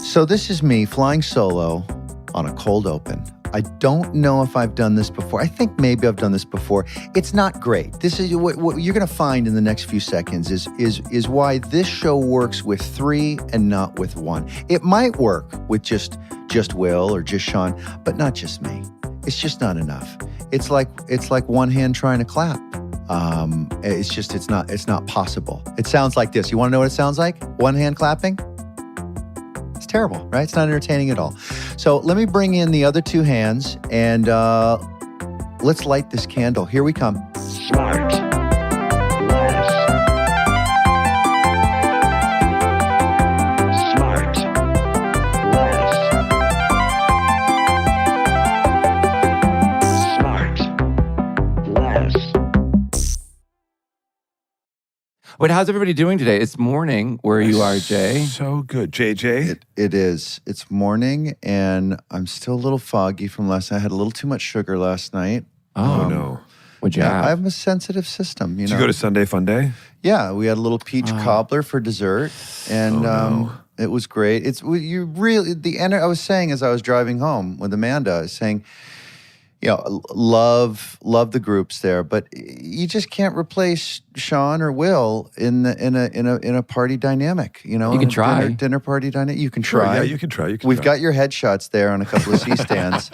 So this is me flying solo on a cold open. I don't know if I've done this before. I think maybe I've done this before. It's not great. This is what you're going to find in the next few seconds is why this show works with 3 and not with 1. It might work with just Will or just Sean, but not just me. It's just not enough. It's like one hand trying to clap. It's not possible. It sounds like this. You want to know what it sounds like? One hand clapping? It's terrible, right? It's not entertaining at all. So let me bring in the other 2 hands and let's light this candle. Here we come. SmartLess. Wait, how's everybody doing today? It's morning where you are, Jay. So good. JJ? It is. It's morning, and I'm still a little foggy from last night. I had a little too much sugar last night. Oh, no. What'd you have? I have a sensitive system, Did you go to Sunday Fun Day? Yeah, we had a little peach cobbler for dessert, and it was great. I was saying as I was driving home with Amanda, I was saying, love the groups there, but you just can't replace Sean or Will in a party dynamic. You can try dinner party dynamic. You can Sure, try. yeah, you can try. We've got your headshots there on a couple of C-stands,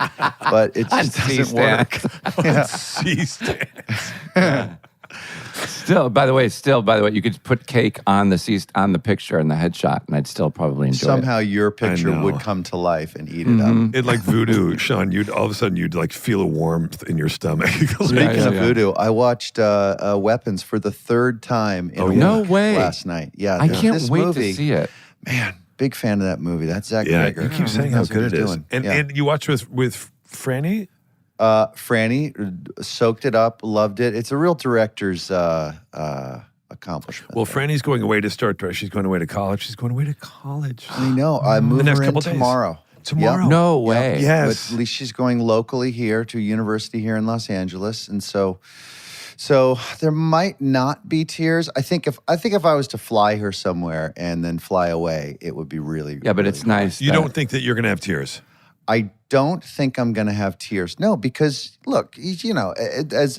but it just doesn't work. C-stands. Still, by the way, you could put cake on the picture and the headshot, and I'd still probably enjoy Somehow it. your picture would come to life and eat it up. It like voodoo, Sean. You'd all of a sudden you'd like feel a warmth in your stomach. Speaking of voodoo, I watched Weapons for the 3rd time in a week last night. Yeah, I can't wait to see it. Man, big fan of that movie. That's Zach Yeah, Greger. you keep saying how That's what good it he's is. doing. And you watch with Franny? Franny soaked it up, loved it. It's a real director's accomplishment. Well, Franny's going away to start. She's going away to college. She's going away to college. I know. I move the next her couple in days. tomorrow. Tomorrow? Yep. No way. Yes. But at least she's going locally here to a university here in Los Angeles, and so there might not be tears. I think if I was to fly her somewhere and then fly away, it would be really Yeah, but really it's nice. You don't think that you're going to have tears? I don't think I'm going to have tears. No, because look, as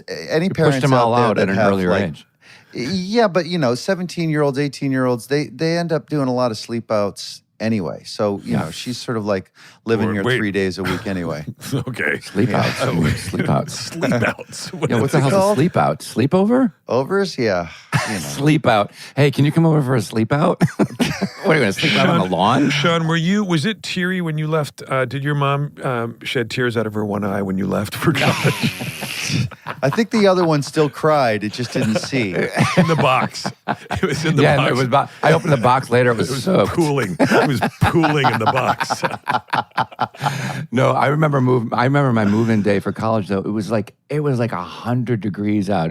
any parents pushed them all out there at that an have, earlier age. Yeah, but 17-year-olds, 18-year-olds, they end up doing a lot of sleep outs anyway. So, she's sort of like living here 3 days a week anyway. Okay. Sleep outs. Sleep outs. Sleep outs. What the hell's a sleep out? Sleepover? Overs? Yeah. Sleep out. Hey, can you come over for a sleep out? What are you going to sleep out on the lawn? Sean, was it teary when you left? Did your mom shed tears out of her one eye when you left for college? I think the other one still cried. It just didn't see. In the box. It was in the box. It was. I opened the box later. It was soaked. Cooling. It was cooling in the box. No, I remember my move-in day for college though. It was like 100 degrees out.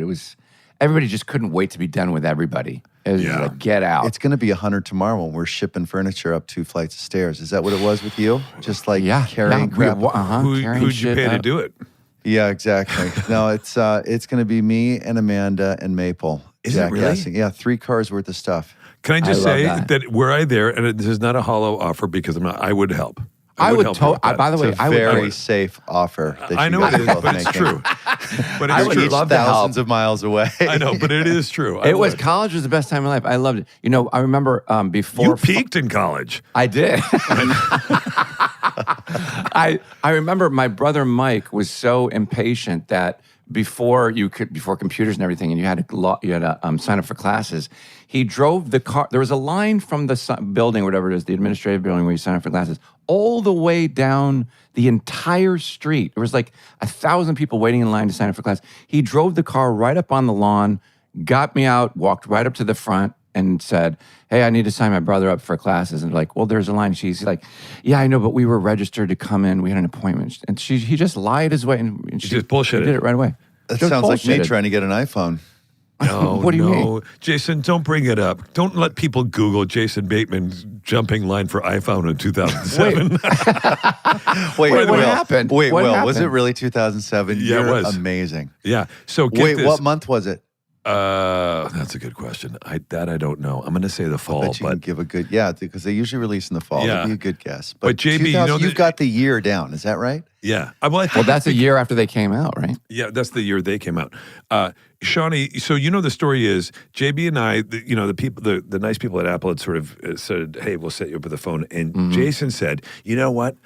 Everybody just couldn't wait to be done with everybody. It was just like, get out. It's going to be 100 tomorrow when we're shipping furniture up 2 flights of stairs. Is that what it was with you? Just like carrying crap? Who'd you pay to do it? Yeah, exactly. No, it's going to be me and Amanda and Maple. Is it really? Yeah, 3 cars worth of stuff. Can I just say that were I there, and this is not a hollow offer because I would help. I would help. by the way, it's a very safe offer. That I know it is, but it's true. But I would love to help. Thousands of miles away. I know, but it is true. College was the best time of my life. I loved it. I remember before you peaked in college. I did. I remember my brother Mike was so impatient that before computers and everything, and you had to sign up for classes. He drove the car. There was a line from the building, or whatever it is, the administrative building where you sign up for classes, all the way down the entire street. There was like 1,000 people waiting in line to sign up for class. He drove the car right up on the lawn, got me out, walked right up to the front, and said, "Hey, I need to sign my brother up for classes." And like, "Well, there's a line." She's like, "Yeah, I know, but we were registered to come in. We had an appointment." And he just lied his way, and she just bullshitted. Did it right away. That sounds like me trying to get an iPhone. No, what do you mean? Jason, don't bring it up. Don't let people Google Jason Bateman's jumping line for iPhone in 2007. Wait, what happened? Wait, what Will, happened? was it really 2007? Yeah, You're it was. amazing. Yeah. So Wait, what month was it? That's a good question. I don't know. I'm going to say the I fall, bet you can give a good, because they usually release in the fall. Yeah. That'd be a good guess. But JB, you've got the year down. Is that right? yeah. Well, that's a year after they came out, right? Yeah, that's the year they came out. Shawnee, so the story is JB and I, the people, the nice people at Apple had sort of said, "Hey, we'll set you up with a phone." And Jason said, "You know what?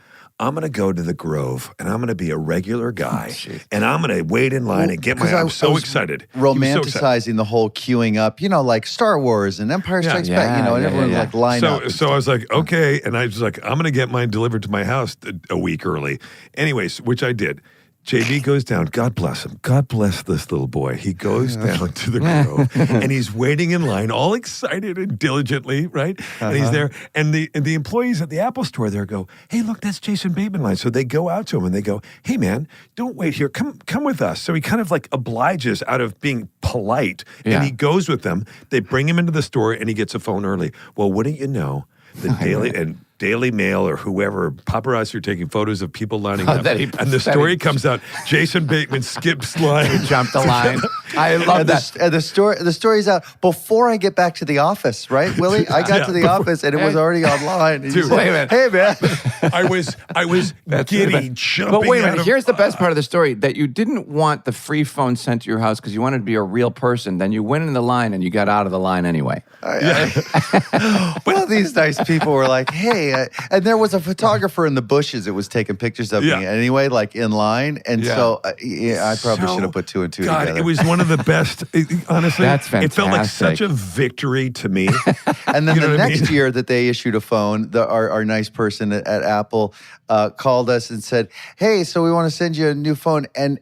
I'm going to go to the Grove and I'm going to be a regular guy and I'm going to wait in line and get my. I'm so excited, romanticizing the whole queuing up, like Star Wars and Empire Strikes Back, and everyone like line up. So I was like, okay, and I was like, I'm going to get mine delivered to my house a week early. Anyways, which I did. JB goes down. God bless him. God bless this little boy. He goes down to the Grove, and he's waiting in line, all excited and diligently, right? And he's there, and the employees at the Apple store there go, "Hey, look, that's Jason Bateman line." So they go out to him and they go, "Hey, man, don't wait here. Come with us." So he kind of like obliges out of being polite, and he goes with them. They bring him into the store, and he gets a phone early. Well, wouldn't you know, the Daily Mail or whoever, paparazzi are taking photos of people lining up. And the story comes out, Jason Bateman skips line. He jumped the line. I love that. And the story's out before I get back to the office, right, Willie? I got to the office and it was already online. And Dude, wait a minute. Hey, man. I was giddy, jumping. But wait a minute, here's the best part of the story, that you didn't want the free phone sent to your house because you wanted to be a real person. Then you went in the line and you got out of the line anyway. Well, these nice people were like, hey, and there was a photographer in the bushes that was taking pictures of me anyway, like in line. And so, I probably should have put two and two together. It was one of the best, honestly. That's fantastic. It felt like such a victory to me. And then the next year that they issued a phone, our nice person at Apple called us and said, hey, so we want to send you a new phone. And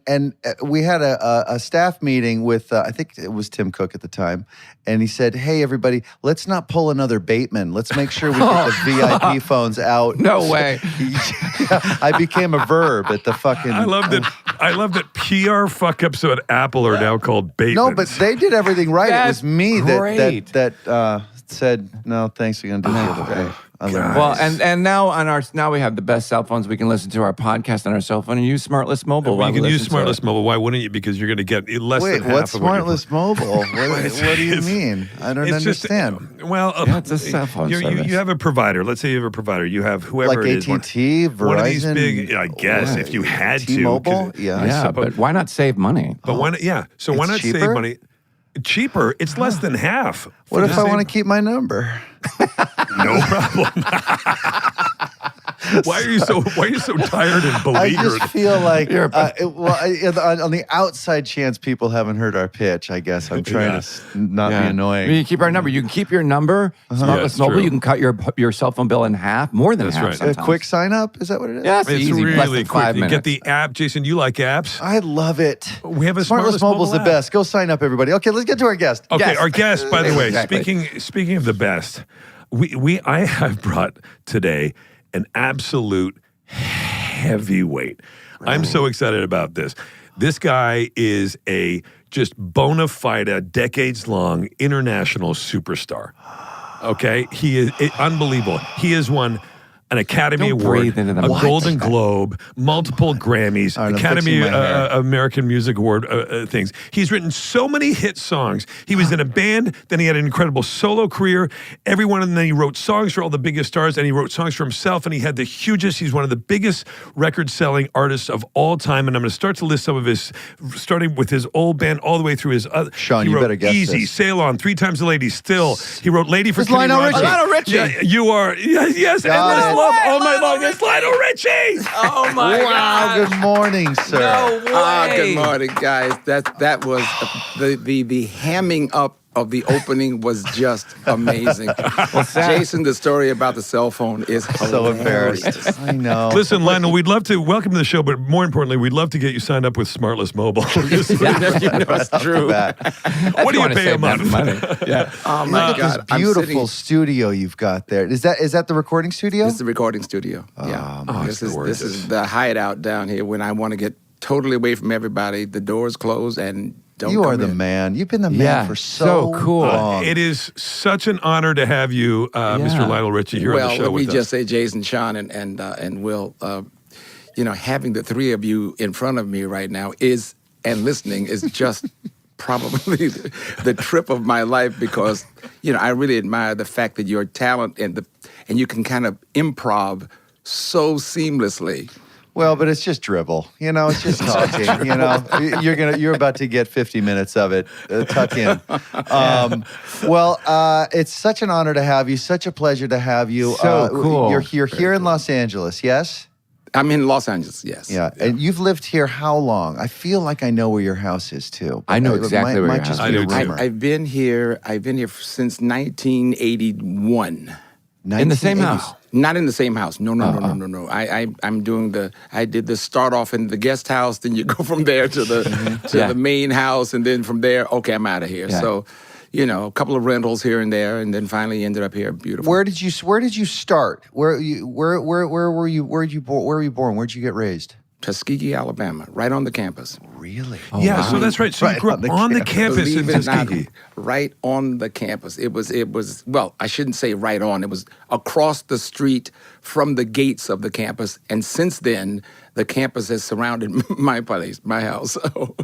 we had a staff meeting with, I think it was Tim Cook at the time. And he said, hey, everybody, let's not pull another Bateman. Let's make sure we get the VIP phones out. No way. I became a verb at the fucking... I love that PR fuck-ups at Apple are now called Bateman. No, but they did everything right. That's it was me great. that said, no, thanks, we're going to do it the other day. Well, and now we have the best cell phones. We can listen to our podcast on our cell phone and use SmartLess Mobile. You can use SmartLess Mobile. Why wouldn't you? Because you're going to get less than half what's of what SmartLess Mobile? What do you mean? I don't understand. It's a cell phone service. You have a provider. Let's say you have a provider. You have whoever like it is. AT&T, Verizon. One of these big, I guess, if you had T-Mobile? to. Yeah, but why not save money? But why not? Yeah. So why not save money? Cheaper. It's less than half. What if I want to keep my number? No problem. Why are you so tired and beleaguered? I just feel like on the outside chance people haven't heard our pitch. I guess I'm trying to not be annoying. You keep our number. You can keep your number. SmartLess Mobile. True. You can cut your cell phone bill in half, more than half. Right. Sometimes. A quick sign up. Is that what it is? Yeah, it's easy. Really less than quick. 5 minutes. You get the app, Jason. You like apps? I love it. We have a SmartLess Mobile's the best. Go sign up, everybody. Okay, let's get to our guest. Okay, our guest. By the way, speaking of the best, I have brought today an absolute heavyweight. Right. I'm so excited about this. This guy is a just bona fide, decades-long international superstar. Okay? He is unbelievable. He has won an Academy Award, a Golden Globe, multiple Grammys, Academy American Music Award things. He's written so many hit songs. He was in a band, then he had an incredible solo career. And then he wrote songs for all the biggest stars, and he wrote songs for himself, and he had the hugest. He's one of the biggest record-selling artists of all time. And I'm going to start to list some of his, starting with his old band all the way through his other. Sean, you better guess Easy, this. Sail On, 3 Times a Lady, Still. He wrote Lady for Kenny Lionel Rogers. Richie. Lionel Richie. Yeah, you are. Yes, endless love all night long. It's Lionel Richie. Oh my God! Good morning, sir. No way. Good morning, guys. That was the hamming up of the opening was just amazing. Jason, the story about the cell phone is hilarious. So embarrassed. I know. Listen, Lionel, we'd love to welcome to the show, but more importantly, we'd love to get you signed up with SmartLess Mobile. It's true. What do you pay a month? Yeah. Oh my God! This beautiful studio you've got there. Is that the recording studio? This is the recording studio. This is the hideout down here when I want to get totally away from everybody. The doors close and don't you come are the in. man. You've been the man for so cool. long. It is such an honor to have you, Mr. Lionel Richie, here on the show let with me us. just say, Jason, Sean, and Will, having the three of you in front of me right now and listening is just probably the trip of my life because, I really admire the fact that your talent and you can kind of improv so seamlessly. Well, but it's just dribble. It's just talking. You're about to get 50 minutes of it. Tuck in. It's such an honor to have you. Such a pleasure to have you. So cool. You're here in Los Angeles, yes? I'm in Los Angeles, yes. Yeah, and you've lived here how long? I feel like I know where your house is too. I know exactly where your house is. I do too. I've been here since 1981. In the same house? Not in the same house. No. I did the start off in the guest house, then you go from there to the main house, and then from there, okay, I'm out of here. Yeah. So, a couple of rentals here and there, and then finally ended up here. Beautiful. Where did you start? Where were you born? Where'd you get raised? Tuskegee, Alabama, right on the campus. Really? Yeah, so that's right. So you grew up on the campus in Believe it or not, Tuskegee. right on the campus. It was, well, I shouldn't say right on. It was across the street from the gates of the campus. And since then, the campus has surrounded my place, my house. So.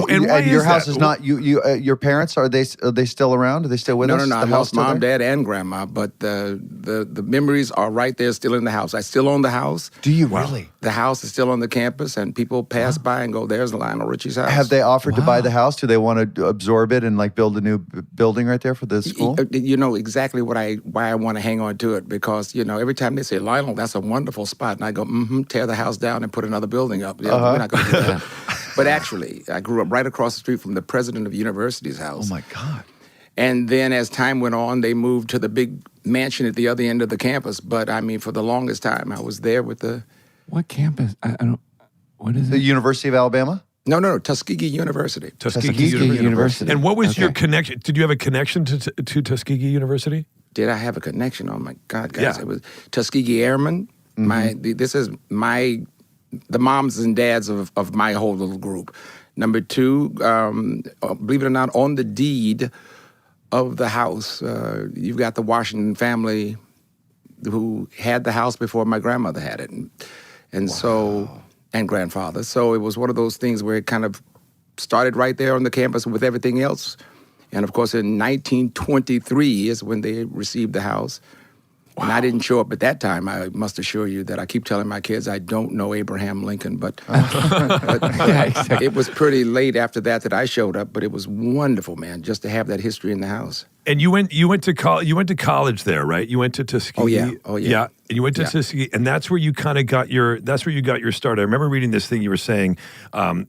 And why your is house that? is not your parents, are they still around? Are they still with us? No. The I house lost still mom, there? dad, and grandma, but the memories are right there, still in the house. I still own the house. Do you really? The house is still on the campus, and people pass by and go, "There's Lionel Richie's house." Have they offered to buy the house? Do they want to absorb it and build a new building right there for the school? You know exactly why I want to hang on to it, because every time they say, "Lionel, that's a wonderful spot," and I go, tear the house down and put another building up. We're not going to do that. But actually, I grew up right across the street from the president of the university's house. Oh my God. And then as time went on, they moved to the big mansion at the other end of the campus. But I mean, for the longest time, I was there with the... What campus? I don't... What is it? The University of Alabama? No, Tuskegee University. Tuskegee University. And what was your connection? Did you have a connection to Tuskegee University? Did I have a connection? Oh my God, guys! Yeah. It was Tuskegee Airmen. This is the moms and dads of my whole little group. Number two, believe it or not, on the deed of the house, you've got the Washington family who had the house before my grandmother had it, and grandfather. So it was one of those things where it kind of started right there on the campus with everything else. And of course, in 1923 is when they received the house. Wow. And I didn't show up at that time. I must assure you that I keep telling my kids I don't know Abraham Lincoln, but it was pretty late after that I showed up. But it was wonderful, man, just to have that history in the house. And you went to college there, right? You went to Tuskegee. Oh yeah. Yeah, and you went to Tuskegee, and that's where you kind of got your start. I remember reading this thing you were saying. I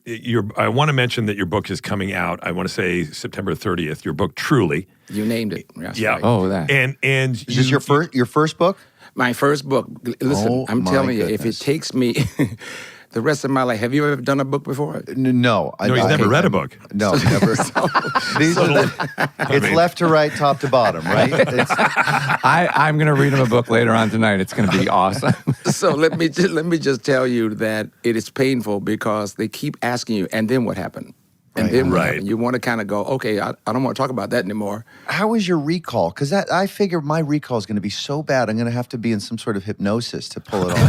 want to mention that your book is coming out. I want to say September 30th. Your book, Truly. You named it. That's Yeah. right. Oh, that. And Is this your first book? My first book. Listen, I'm my telling you, if goodness. it takes me the rest of my life. Have you ever done a book before? No. No, he's never read a book. No, never. It's left to right, top to bottom, right? I'm going to read him a book later on tonight. It's going to be awesome. So let me just tell you that it is painful because they keep asking you, and then what happened? And then what happened? You want to kind of go, okay, I don't want to talk about that anymore. How is your recall? Because I figure my recall is going to be so bad, I'm going to have to be in some sort of hypnosis to pull it all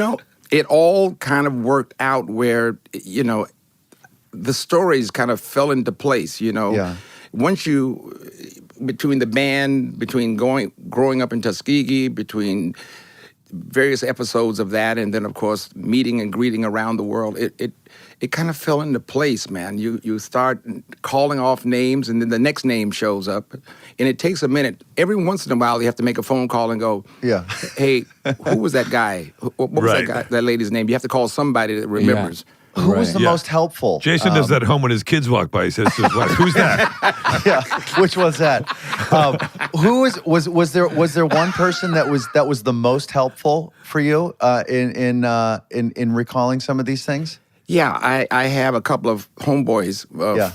out. It all kind of worked out where, the stories kind of fell into place, Yeah. Once between the band, between growing up in Tuskegee, between various episodes of that, and then, of course, meeting and greeting around the world, it kind of fell into place, man. You start calling off names, and then the next name shows up, and it takes a minute. Every once in a while, you have to make a phone call and go, Yeah. Hey, who was that guy? What was that lady's name? You have to call somebody that remembers. Yeah. Who was the most helpful? Jason does that home when his kids walk by. He says to his wife, "Who's that?" Yeah, which was that? Was there one person that was the most helpful for you in recalling some of these things? Yeah, I have a couple of homeboys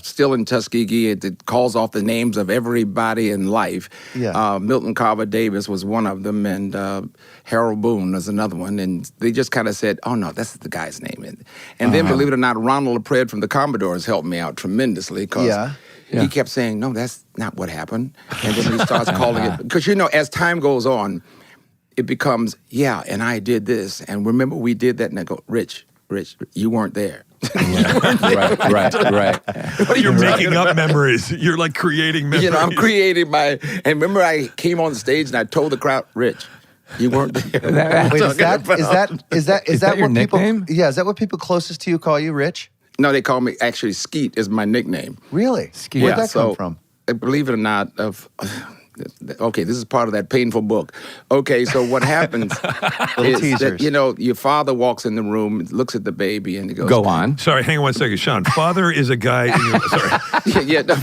still in Tuskegee. It calls off the names of everybody in life. Yeah. Milton Carver Davis was one of them, and Harold Boone was another one. And they just kind of said, oh, no, that's the guy's name. And then, believe it or not, Ronald LaPred from the Commodores helped me out tremendously because he kept saying, no, that's not what happened. And then he starts calling it. Because, as time goes on, it becomes, and I did this. And remember, we did that. And I go, Rich, you weren't there. Right. What are you You're talking making up about? memories. You're like creating memories. You know, I'm creating my. And remember, I came on stage and I told the crowd, "Rich, you weren't there." Wait, is that your what people? nickname? Yeah, is that what people closest to you call you, Rich? No, they call me actually Skeet is my nickname. Really? Skeet. Where'd Yeah, that come from? Believe it or not, okay, this is part of that painful book. Okay, so what happens is teasers. that, you know, your father walks in the room, looks at the baby, and he goes, Go on. Sorry, hang on 1 second. Sean, father is a guy in your, sorry. yeah, no,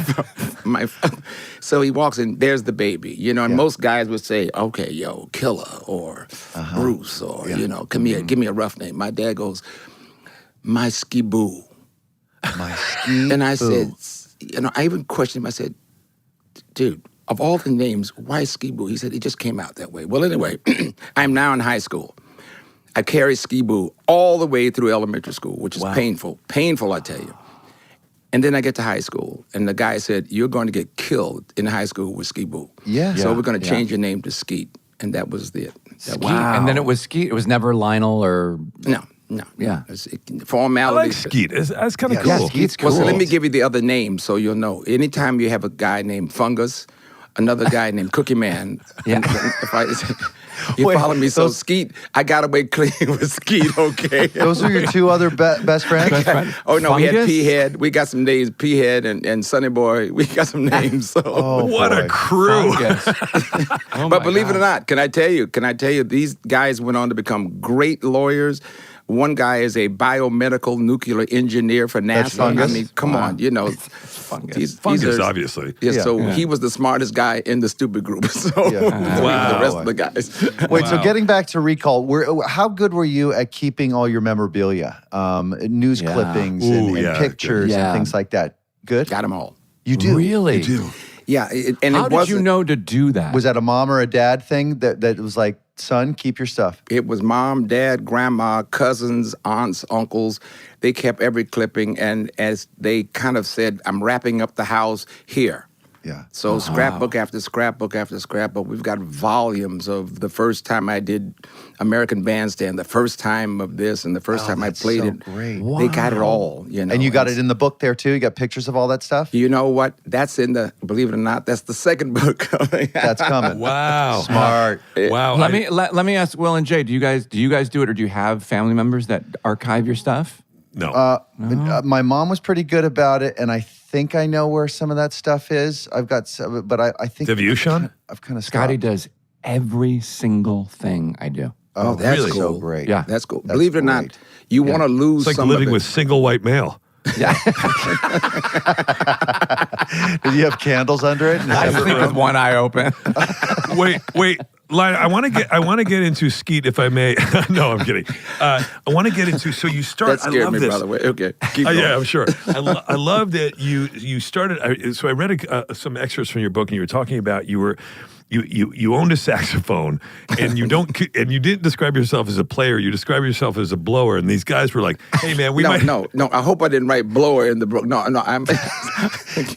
so he walks in, there's the baby, you know, and most guys would say, okay, yo, Killer or Bruce or, you know, come here, give me a rough name. My dad goes, my skiboo. My ski. And I said, you know, I even questioned him. I said, dude, of all the names, why Skiboo? He said, it just came out that way. Well, anyway, I'm now in high school. I carry Skiboo all the way through elementary school, which is painful. Painful, I tell you. And then I get to high school, and the guy said, you're going to get killed in high school with Skiboo. Yeah. So we're going to change your name to Skeet. And that was it. Wow. And then it was Skeet. It was never Lionel or... No. Yeah. Formality. I like Skeet. That's kind of Yeah, cool. Skeet's Well, cool. so let me give you the other name so you'll know. Anytime you have a guy named Fungus, another guy named Cookie Man. Yeah. You Wait, follow me? So Skeet, I got away clean with Skeet, okay? Those are your two other best friends? Oh, no, we had Fungus? P-Head. We got some names, P-Head and Sonny Boy. We got some names. So. Oh, What boy. a crew. But believe it or not, can I tell you, these guys went on to become great lawyers. One guy is a biomedical nuclear engineer for NASA. That's Fungus? I mean, come on, you know. Fungus. Fungus, obviously. Yeah, Yeah. so he was the smartest guy in the stupid group. So Yeah. Wow. the rest of the guys. Wait, so getting back to Recall, how good were you at keeping all your memorabilia, news Yeah. clippings Ooh, and yeah, pictures good. and Yeah. things like that? Good? Got them all. You do? Really? Yeah, and How it did wasn't. you know to do that? Was that a mom or a dad thing that was like, son, keep your stuff? It was mom, dad, grandma, cousins, aunts, uncles. They kept every clipping, and as they kind of said, I'm wrapping up the house here. Yeah. So scrapbook after scrapbook after scrapbook. We've got volumes of the first time I did American Bandstand, the first time of this, and the first time I that's played so it. great. They got it all, you know. And you got it in the book there too? You got pictures of all that stuff? You know what? That's in the, believe it or not, that's the second book. That's coming. Wow. Smart. Wow. Let me ask Will and Jay. Do you guys do it, or do you have family members that archive your stuff? No. My mom was pretty good about it, and I think I know where some of that stuff is. I've got some, but I think Have you, Sean? I've kind of Scotty does every single thing I do. Oh, that's really? cool. So great. Yeah. That's cool. That's Believe it or not, great. you want to lose It's like some living of it. with single white male. Yeah. Did you have candles under it? I sleep with one eye open. Wait. Lionel, I want to get into Skeet, if I may. No, I'm kidding. I want to get into. So you start. That scared I love me, this. by the way. Okay, keep going. Yeah, I'm sure. I love that you started. So I read some excerpts from your book, and you were talking about you owned a saxophone, and you didn't describe yourself as a player. You describe yourself as a blower, and these guys were like, "Hey, man, No. I hope I didn't write blower in the book. No. I'm.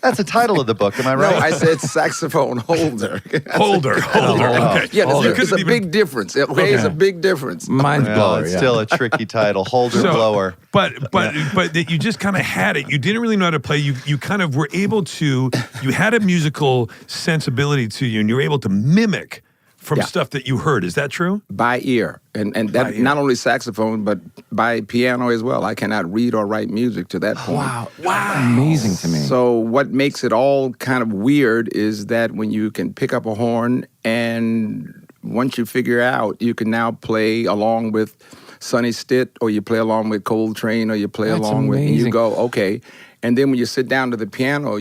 That's the title of the book. Am I No, right? I said saxophone holder. holder. Okay. Yeah, You it's couldn't a even- big difference. Okay, it's a big difference. Mine's Well, blower. it's Yeah. still a tricky title. Holder blower. But that you just kind of had it. You didn't really know how to play. You kind of were able to. You had a musical sensibility to you, and you were able to mimic from Yeah. stuff that you heard. Is that true? By ear, and that ear. not only saxophone but by piano as well. I cannot read or write music to that point. Wow. Amazing to me. So what makes it all kind of weird is that when you can pick up a horn, and once you figure out, you can now play along with Sonny Stitt, or you play along with Coltrane, or you play That's along with, and you amazing. go, okay. And then when you sit down to the piano,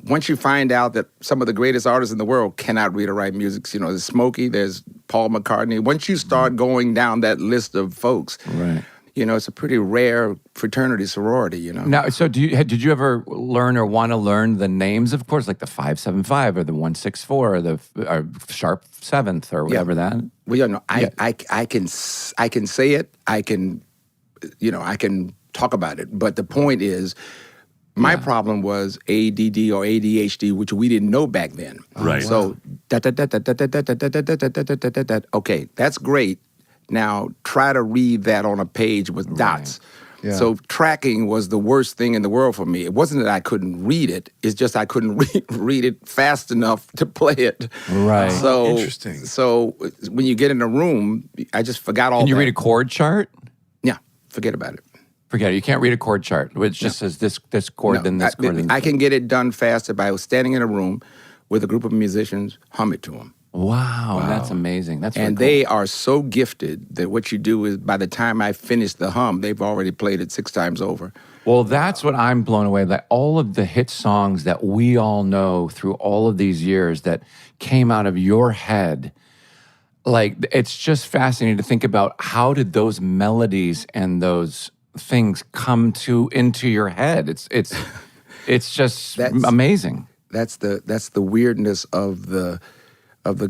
once you find out that some of the greatest artists in the world cannot read or write music, there's Smokey, there's Paul McCartney. Once you start going down that list of folks, Right. it's a pretty rare fraternity, sorority, Now, so did you ever learn or want to learn the names of course, like the 575 or the 164 or the sharp seventh or whatever that? Well, I can say it. I can talk about it. But the point is, my problem was ADD or ADHD, which we didn't know back then. Right. So okay, that's great. Now try to read that on a page with dots. Yeah. So tracking was the worst thing in the world for me. It wasn't that I couldn't read it. It's just I couldn't read it fast enough to play it. Right. So Interesting. So when you get in a room, I just forgot all Can you that. read a chord chart? Yeah, forget about it. Forget it. You can't read a chord chart, which just says this chord, No, then this chord. Then I can get it done faster by standing in a room with a group of musicians, hum it to them. Wow, that's amazing. That's really And cool. they are so gifted that what you do is by the time I finish the hum, they've already played it 6 times over. Well, that's what I'm blown away by. All of the hit songs that we all know through all of these years that came out of your head, like it's just fascinating to think about how did those melodies and those things come into your head. It's just amazing. That's the weirdness of the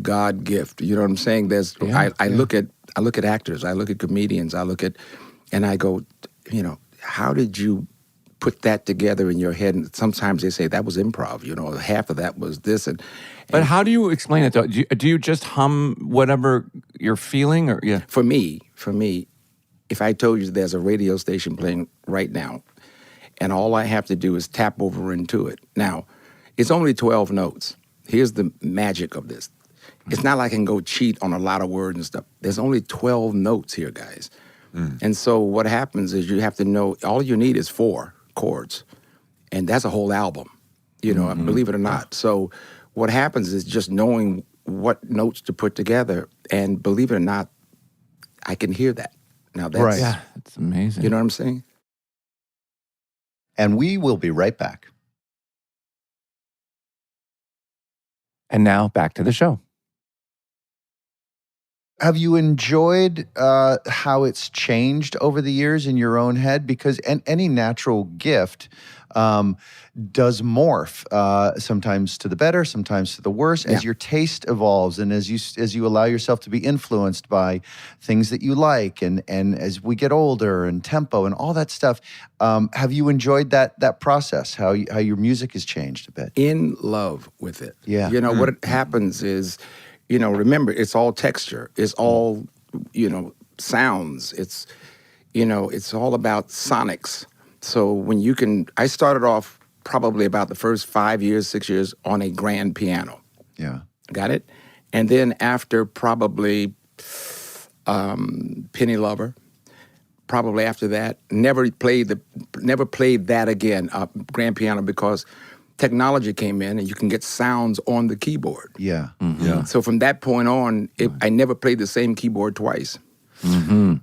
God gift. You know what I'm saying? I look at actors, I look at comedians, and I go, you know, how did you put that together in your head? And sometimes they say that was improv. You know, half of that was this But how do you explain it though? Do you just hum whatever you're feeling, or yeah? For me, if I told you there's a radio station playing right now, and all I have to do is tap over into it. Now, it's only 12 notes. Here's the magic of this. It's not like I can go cheat on a lot of words and stuff. There's only 12 notes here, guys. And so what happens is you have to know, all you need is 4 chords. And that's a whole album, you know, believe it or not. So what happens is just knowing what notes to put together, and believe it or not, I can hear that. Now that's, Right. Yeah, it's amazing. you know what I'm saying? And we will be right back. And now back to the show. Have you enjoyed how it's changed over the years in your own head? Because any natural gift does morph, sometimes to the better, sometimes to the worse, as your taste evolves and as you allow yourself to be influenced by things that you like, and as we get older and tempo and all that stuff. Have you enjoyed that process? How your music has changed a bit? In love with it. Yeah. You know, what happens is, you know, remember, it's all texture. It's all, you know, sounds. It's, you know, it's all about sonics. So when I started off probably about the first 5 years, 6 years on a grand piano. Yeah. Got it? And then after probably Penny Lover, probably after that, never played that again, grand piano, because technology came in and you can get sounds on the keyboard. Yeah. Yeah. So from that point on, I never played the same keyboard twice. Do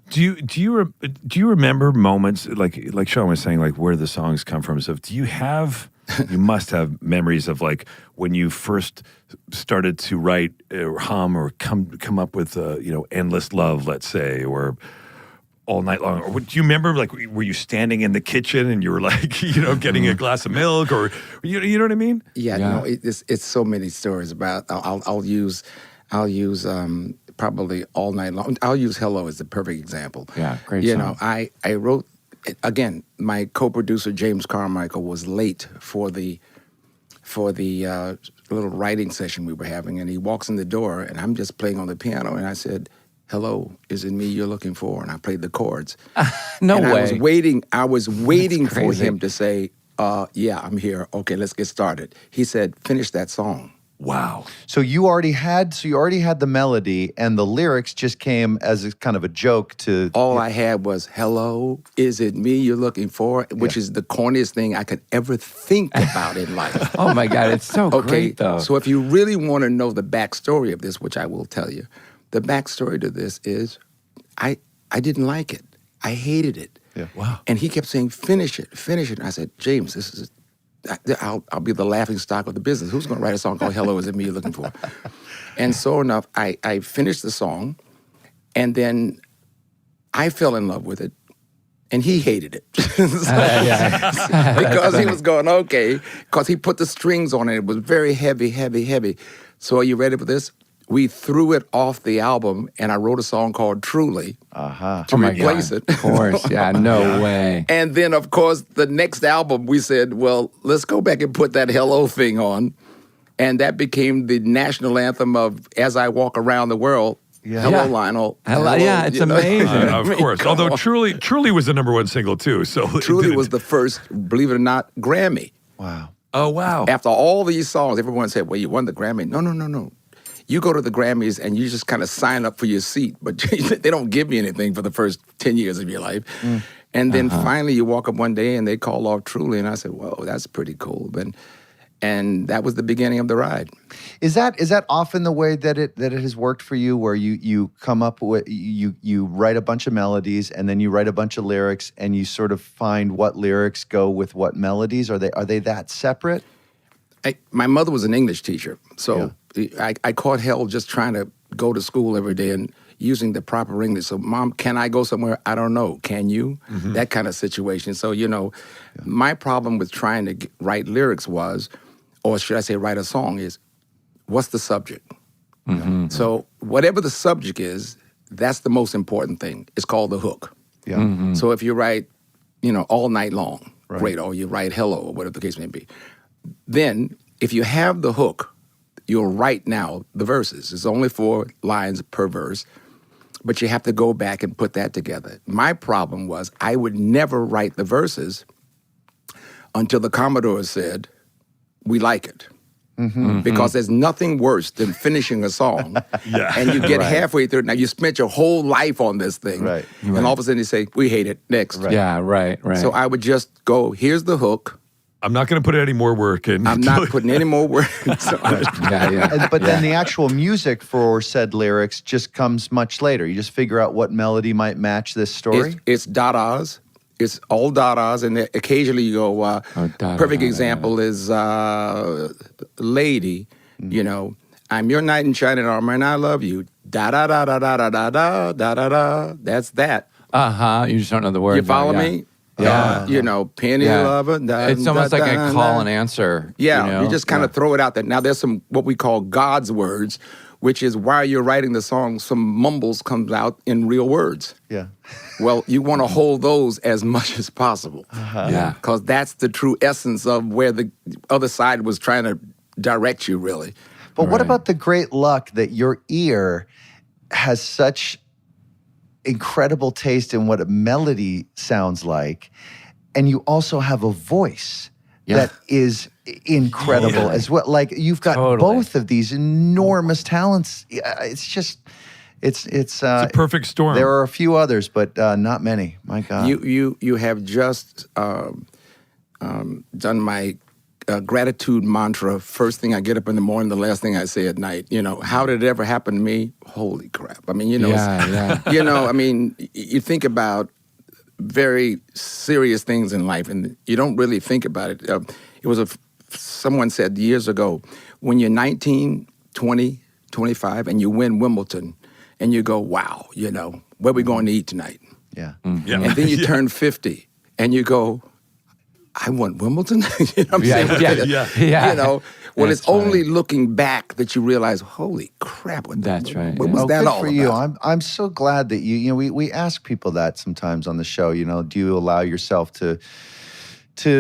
you remember moments like Sean was saying, like where the songs come from? So do you have? You must have memories of like when you first started to write or hum or come up with Endless Love, let's say, or All Night Long. Or do you remember, like, were you standing in the kitchen and you were like, getting a glass of milk, or you know what I mean? Yeah. No, it's so many stories about. I'll use probably All Night Long. I'll use Hello as the perfect example. Yeah, great You song. know, I wrote, again, my co-producer James Carmichael was late for the little writing session we were having, and he walks in the door, and I'm just playing on the piano, and I said, "Hello, is it me you're looking for?" And I played the chords. No and way. I was waiting for crazy. him to say, "Yeah, I'm here. Okay, let's get started." He said, "Finish that song." Wow. So you already had the melody, and the lyrics just came as a kind of a joke to. All I had was, "Hello, is it me you're looking for?" Which is the corniest thing I could ever think about in life. Oh my God, it's so great though. So if you really want to know the backstory of this, which I will tell you, the backstory to this is I didn't like it. I hated it. Yeah. Wow. And he kept saying, finish it. And I said, James, this is, I'll be the laughing stock of the business. Who's going to write a song called Hello, Is It Me You're Looking For? And so enough, I finished the song, and then I fell in love with it, and he hated it. Because he was going, okay, because he put the strings on it. It was very heavy, heavy, heavy. So are you ready for this? We threw it off the album, and I wrote a song called Truly to replace it. Of course, yeah, no way. And then, of course, the next album, we said, well, let's go back and put that Hello thing on. And that became the national anthem of As I Walk Around the World. Yeah. Hello, Yeah. Lionel. Hello, yeah, it's amazing. Of course. Come Although on. Truly was the number one single too. So Truly was the first, believe it or not, Grammy. Wow. Oh wow. After all these songs, everyone said, well, you won the Grammy. No. You go to the Grammys and you just kind of sign up for your seat, but they don't give you anything for the first 10 years of your life. And then finally you walk up one day and they call off Truly, and I said, whoa, that's pretty cool. And that was the beginning of the ride. Is that often the way that it has worked for you, where you come up with you write a bunch of melodies and then you write a bunch of lyrics and you sort of find what lyrics go with what melodies? Are they that separate? My mother was an English teacher, so I caught hell just trying to go to school every day and using the proper English. So, Mom, can I go somewhere? I don't know. Can you? That kind of situation. So, my problem with trying to write lyrics was, or should I say write a song, is what's the subject? So whatever the subject is, that's the most important thing. It's called the hook. Yeah. So if you write, all night long, great, or you write hello, or whatever the case may be. Then, if you have the hook, you'll write now the verses. It's only 4 lines per verse, but you have to go back and put that together. My problem was I would never write the verses until the Commodores said, we like it. Because there's nothing worse than finishing a song and you get halfway through it. Now, you spent your whole life on this thing. Right. And all of a sudden you say, we hate it, next. Yeah, right. So I would just go, here's the hook. I'm not going to put any more work in. I'm not putting any more work in. But then the actual music for said lyrics just comes much later. You just figure out what melody might match this story. It's dadas. It's all dadas, and occasionally you go, perfect example is Lady, I'm your knight in shining armor and I love you. Da-da-da-da-da-da-da-da-da-da. That's that. You just don't know the words. You follow me? Yeah. Penny lover. It's almost like a call and answer. Yeah, you just kind of throw it out there. Now, there's some what we call God's words, which is while you're writing the song, some mumbles comes out in real words. Yeah. Well, you want to hold those as much as possible. Yeah. Because that's the true essence of where the other side was trying to direct you, really. But what about the great luck that your ear has such incredible taste in what a melody sounds like, and you also have a voice that is incredible as well. Like, you've got both of these enormous talents. It's a perfect storm. There are a few others, but not many. My God. You have just done my gratitude mantra. First thing I get up in the morning, the last thing I say at night. How did it ever happen to me? Holy crap! I mean, you think about very serious things in life, and you don't really think about it. It was someone said years ago, when you're 19, 20, 25, and you win Wimbledon, and you go, wow, where are we going to eat tonight? Yeah. And then you turn 50, and you go, I won Wimbledon? You know what I'm saying? Well, That's it's only looking back that you realize, holy crap, what was that good all for you. about? I'm so glad that we ask people that sometimes on the show, do you allow yourself to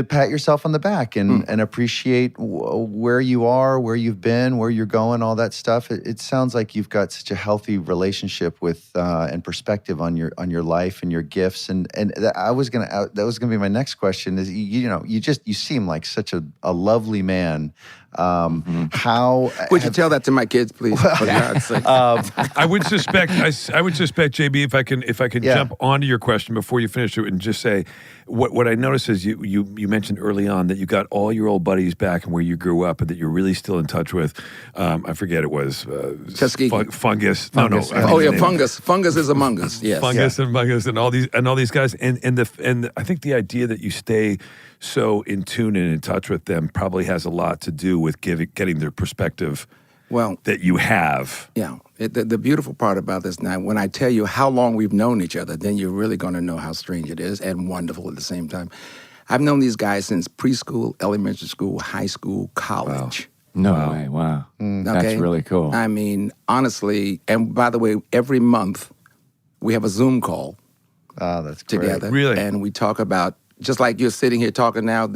pat yourself on the back and appreciate where you are, where you've been, where you're going, all that stuff. It sounds like you've got such a healthy relationship with and perspective on your life and your gifts. And that was gonna be my next question. Is you seem like such a lovely man. How would you tell that to my kids, please? For God's sake. I would suspect JB, if I can jump onto your question before you finish it and just say what I noticed is you mentioned early on that you got all your old buddies back and where you grew up and that you're really still in touch with. I forget, it was Fungus. Fungus. Fungus. Fungus is among us. Yes. Fungus and Fungus and all these guys and I think the idea that you stay so in tune and in touch with them probably has a lot to do with getting their perspective that you have. Yeah. The beautiful part about this now, when I tell you how long we've known each other, then you're really going to know how strange it is and wonderful at the same time. I've known these guys since preschool, elementary school, high school, college. No way. Wow. That's really cool. I mean, honestly, and by the way, every month we have a Zoom call that's great. together. Really? And we talk about, just like you're sitting here talking now,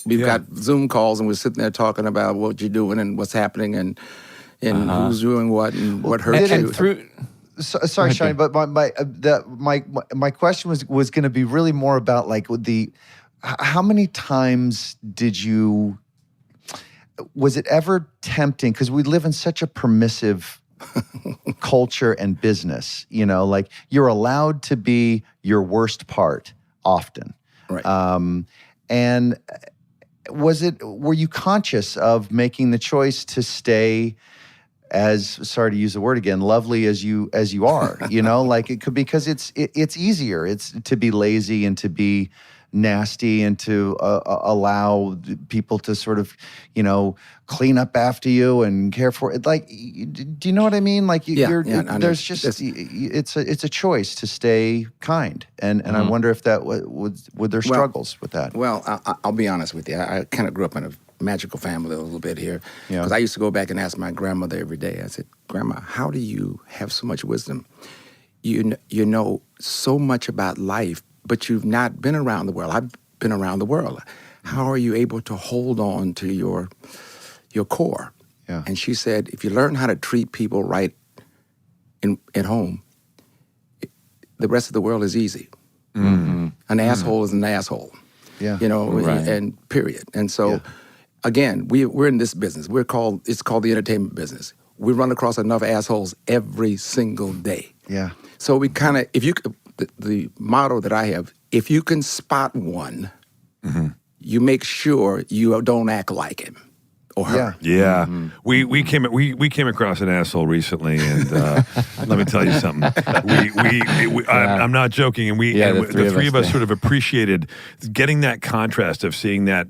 we've got Zoom calls and we're sitting there talking about what you're doing and what's happening and who's doing what and what hurt you. Sorry, Shani, but my question was going to be really more about like how many times was it ever tempting? Because we live in such a permissive culture and business, like you're allowed to be your worst part often. Right. And were you conscious of making the choice to stay sorry to use the word again, lovely as you are, like it could, because it's easier. It's to be lazy and to be nasty and to allow people to sort of, clean up after you and care for it. Like, do you know what I mean? Like there's just, it's a choice to stay kind. And I wonder if that would there struggles with that? Well, I'll be honest with you. I kind of grew up in a magical family a little bit here. Because I used to go back and ask my grandmother every day. I said, Grandma, how do you have so much wisdom? You know so much about life, but you've not been around the world. I've been around the world. How are you able to hold on to your core? Yeah. And she said, if you learn how to treat people right at home, the rest of the world is easy. Mm-hmm. An asshole is an asshole. Yeah. Right. And period. And so, again, we're in this business. It's called the entertainment business. We run across enough assholes every single day. Yeah. So we kind of, the motto that I have, if you can spot one, you make sure you don't act like him or her. Yeah. We came across an asshole recently, and let me tell you something. I'm not joking, and the three of us sort of appreciated getting that contrast of seeing that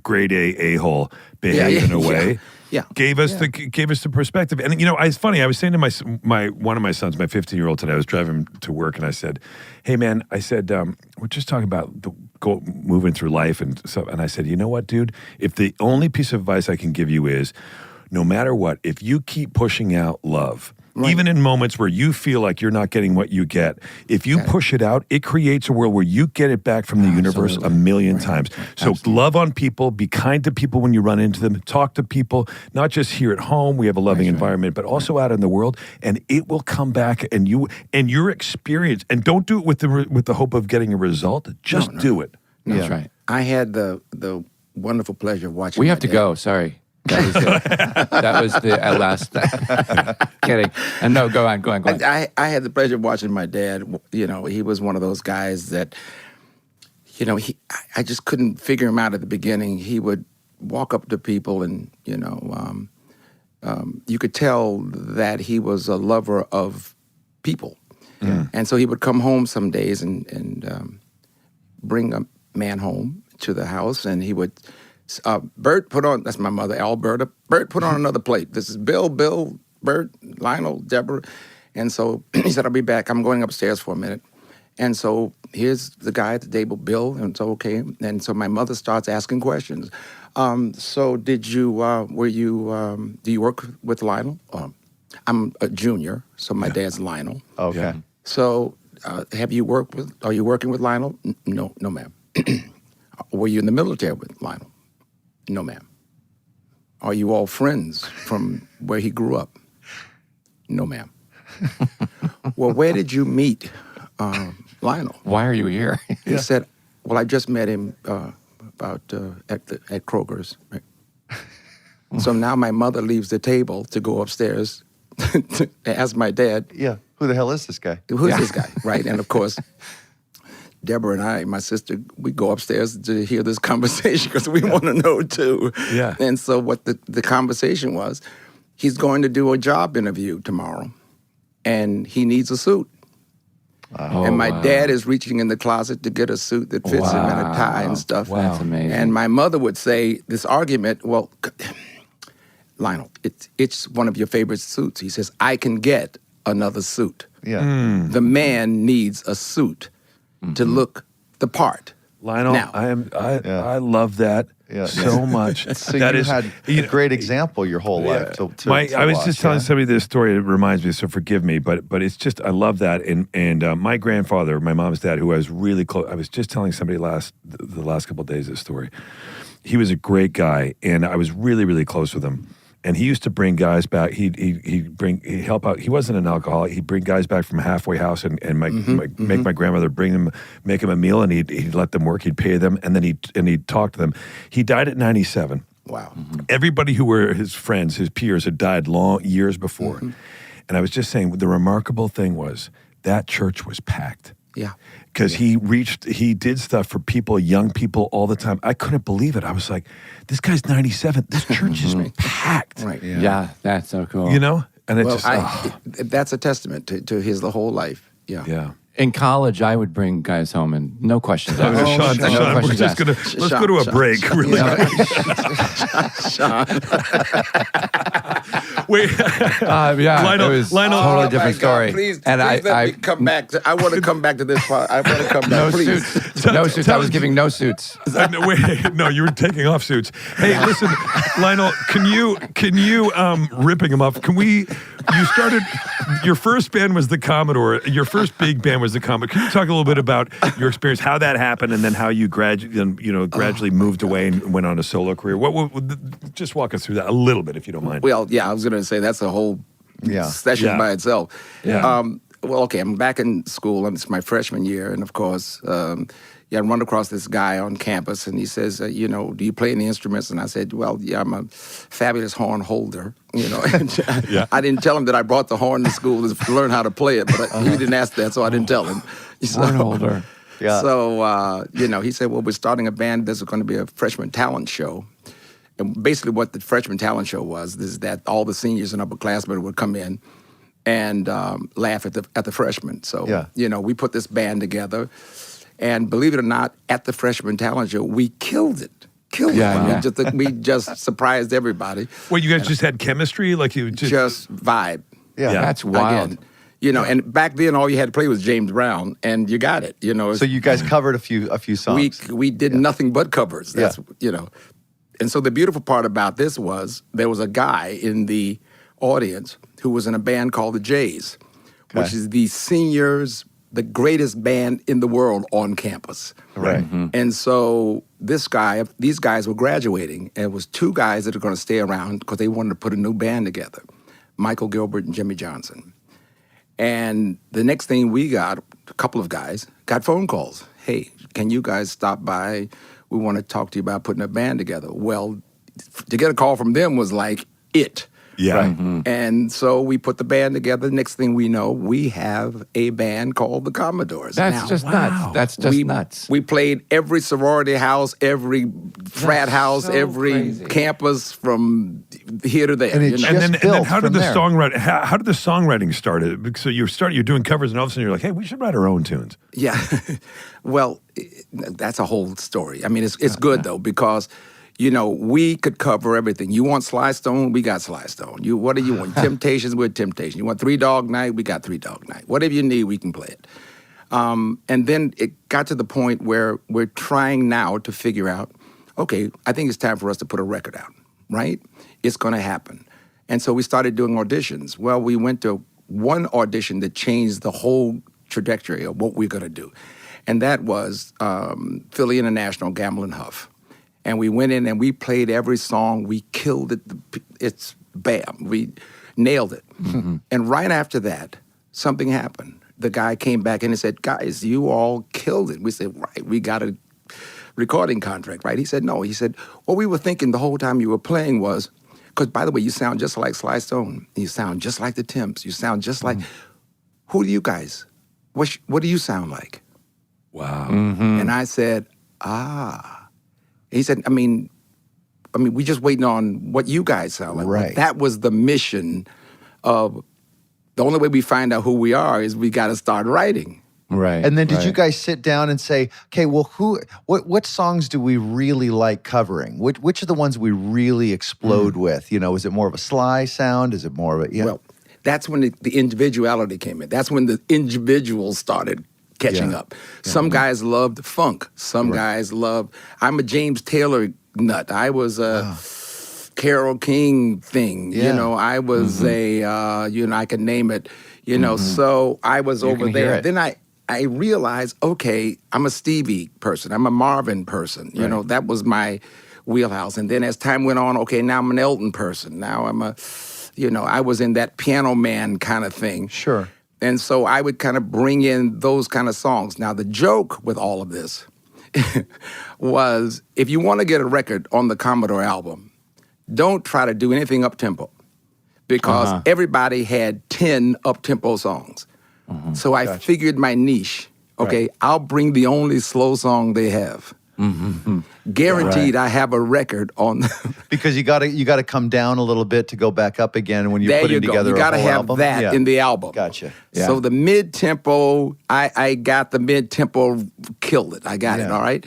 grade A-hole behave in a way. Yeah. Gave us the perspective. And it's funny, I was saying to my one of my sons, my 15-year-old today, I was driving him to work, and I said, "Hey man," I said, we're just talking about moving through life and stuff, and I said, "You know what, dude? If the only piece of advice I can give you is, no matter what, if you keep pushing out love, even in moments where you feel like you're not getting what you get, if you push it out, it creates a world where you get it back from the universe a million times. So love on people, be kind to people when you run into them, talk to people, not just here at home, we have a loving environment, but also out in the world, and it will come back, and your experience, and don't do it with the hope of getting a result, just do it." No, That's right. I had the wonderful pleasure of watching. We have to go. Sorry. That was it. That was the last. Kidding. And no, go on. I had the pleasure of watching my dad. He was one of those guys that, I just couldn't figure him out at the beginning. He would walk up to people and, you could tell that he was a lover of people. Yeah. And so he would come home some days and bring a man home to the house, and he would... Bert, put on, that's my mother, Alberta. Bert, put on another plate. This is Bill, Bert, Lionel, Deborah. And so he said, I'll be back. I'm going upstairs for a minute. And so here's the guy at the table, Bill, and so, okay. And so my mother starts asking questions. So did you, do you work with Lionel? I'm a junior, so my dad's Lionel. Okay. Yeah. So are you working with Lionel? No, ma'am. Were you in the military with Lionel? No, ma'am. Are you all friends from where he grew up? No, ma'am. Well, where did you meet Lionel? Why are you here? He said, well, I just met him at Kroger's. Right? So now my mother leaves the table to go upstairs to ask my dad. Yeah, who the hell is this guy? Who's this guy, right? And of course... Deborah and I, my sister, we go upstairs to hear this conversation because we want to know too. Yeah. And so what the conversation was, he's going to do a job interview tomorrow, and he needs a suit. And my dad is reaching in the closet to get a suit that fits him and a tie and stuff. Wow. That's amazing. And my mother would say this argument, well, Lionel, it's one of your favorite suits. He says, I can get another suit. Yeah. The man needs a suit to look the part. Lionel, now, I love that so much. So that you is had a great example your whole life. To I was watch, just telling somebody this story. It reminds me, so forgive me, but it's just I love that. And my grandfather, my mom's dad, who I was really close. I was just telling somebody the last couple of days this story. He was a great guy, and I was really, really close with him. And he used to bring guys back. He'd help out. He wasn't an alcoholic. He'd bring guys back from halfway house and make my grandmother make him a meal, and he'd let them work. He'd pay them, and then he'd talk to them. He died at 97. Wow. Everybody who were his friends, his peers, had died years before. And I was just saying, the remarkable thing was that church was packed. Yeah. Because he did stuff for people, young people, all the time. I couldn't believe it. I was like, this guy's 97. This church is packed. Right. Yeah, that's so cool. You know? And it that's a testament to his the whole life. Yeah. Yeah. In college, I would bring guys home and no questions asked. Sean, No we're questions just asked. let's go to a break. Really. Sean. Wait. Lionel, it was Lionel, a totally Oh, different my God, story. Please, and please let me come back. I want to come back to this part. I want to come back. no Please. suits. No suits. I was giving no suits. No, you were taking off suits. Hey, listen, Lionel, can you ripping him off? You started, your first band was the Commodore. Your first big band was the Commodore. Can you talk a little bit about your experience, how that happened, and then how you gradually moved away and went on a solo career? Just walk us through that a little bit, if you don't mind. Well, yeah, I was going to say that's a whole session by itself. Yeah. Well, okay, I'm back in school, and it's my freshman year, and of course, I run across this guy on campus, and he says, do you play any instruments? And I said, well, yeah, I'm a fabulous horn holder, And I didn't tell him that I brought the horn to school to learn how to play it, but he didn't ask that, so I didn't tell him. Horn holder. Yeah. So, he said, well, we're starting a band. There's going to be a freshman talent show. And basically what the freshman talent show was is that all the seniors and upperclassmen would come in and laugh at the freshmen. So, we put this band together. And believe it or not, at the freshman talent show, we killed it. Yeah. We just surprised everybody. Well, you guys just had chemistry? Like you just vibe. Yeah. That's wild. Again, and back then all you had to play was James Brown, and you got it. So you guys covered a few songs. We did nothing but covers. That's And so the beautiful part about this was there was a guy in the audience who was in a band called the Jays, which is the seniors, the greatest band in the world on campus. Right. And so these guys were graduating, and it was two guys that are going to stay around because they wanted to put a new band together, Michael Gilbert and Jimmy Johnson. And the next thing we got, a couple of guys, got phone calls. Hey, can you guys stop by? We want to talk to you about putting a band together. Well, to get a call from them was like it. Yeah. Right. And so we put the band together. Next thing we know, we have a band called the Commodores. That's just nuts. That's just nuts. We played every sorority house, every frat house, so every crazy. campus from here to there. And it you know? just And then built how did from the there. songwriting? How did the songwriting start? So you're doing covers, and all of a sudden you're like, hey, we should write our own tunes. Yeah. Well, that's a whole story. I mean, it's good, though, because, we could cover everything. You want Sly Stone? We got Sly Stone. What do you want? Temptations? We're Temptation. You want Three Dog Night? We got Three Dog Night. Whatever you need, we can play it. And then it got to the point where we're trying now to figure out, okay, I think it's time for us to put a record out, right? It's going to happen. And so we started doing auditions. Well, we went to one audition that changed the whole trajectory of what we're going to do. And that was Philly International, Gamble and Huff. And we went in and we played every song. We killed it. It's bam. We nailed it. Mm-hmm. And right after that, something happened. The guy came back and he said, guys, you all killed it. We said, right, we got a recording contract, right? He said, no. He said, what we were thinking the whole time you were playing was, because by the way, you sound just like Sly Stone. You sound just like the Temps. You sound just like, who do you guys, what do you sound like? Wow. Mm-hmm. And I said, He said, I mean, we just waiting on what you guys sound like. Right. But that was the mission of, the only way we find out who we are is we got to start writing. Right. And then did you guys sit down and say, okay, well, what songs do we really like covering? Which are the ones we really explode with? Is it more of a Sly sound? Is it more of a, Well, that's when the individuality came in. That's when the individuals started catching up. Some guys loved funk. Some guys loved, I'm a James Taylor nut. I was a Carole King thing. Yeah. I was a, I can name it, so I was over can hear there. it. Then I realized, okay, I'm a Stevie person. I'm a Marvin person. That was wheelhouse. And then as time went on, okay, now I'm an Elton person. Now I'm I was in that piano man kind of thing. Sure. And so I would kind of bring in those kind of songs. Now, the joke with all of this was if you want to get a record on the Commodore album, don't try to do anything up-tempo because everybody had 10 up-tempo songs. So I figured my niche. Okay, Right. I'll bring the only slow song they have. Guaranteed, I have a record on. Because you got to come down a little bit to go back up again when you're There putting you go. together You a got to whole have album. that Yeah. in the album. Gotcha. Yeah. So the mid-tempo, I got the mid-tempo, killed it. I got it, Yeah. all right?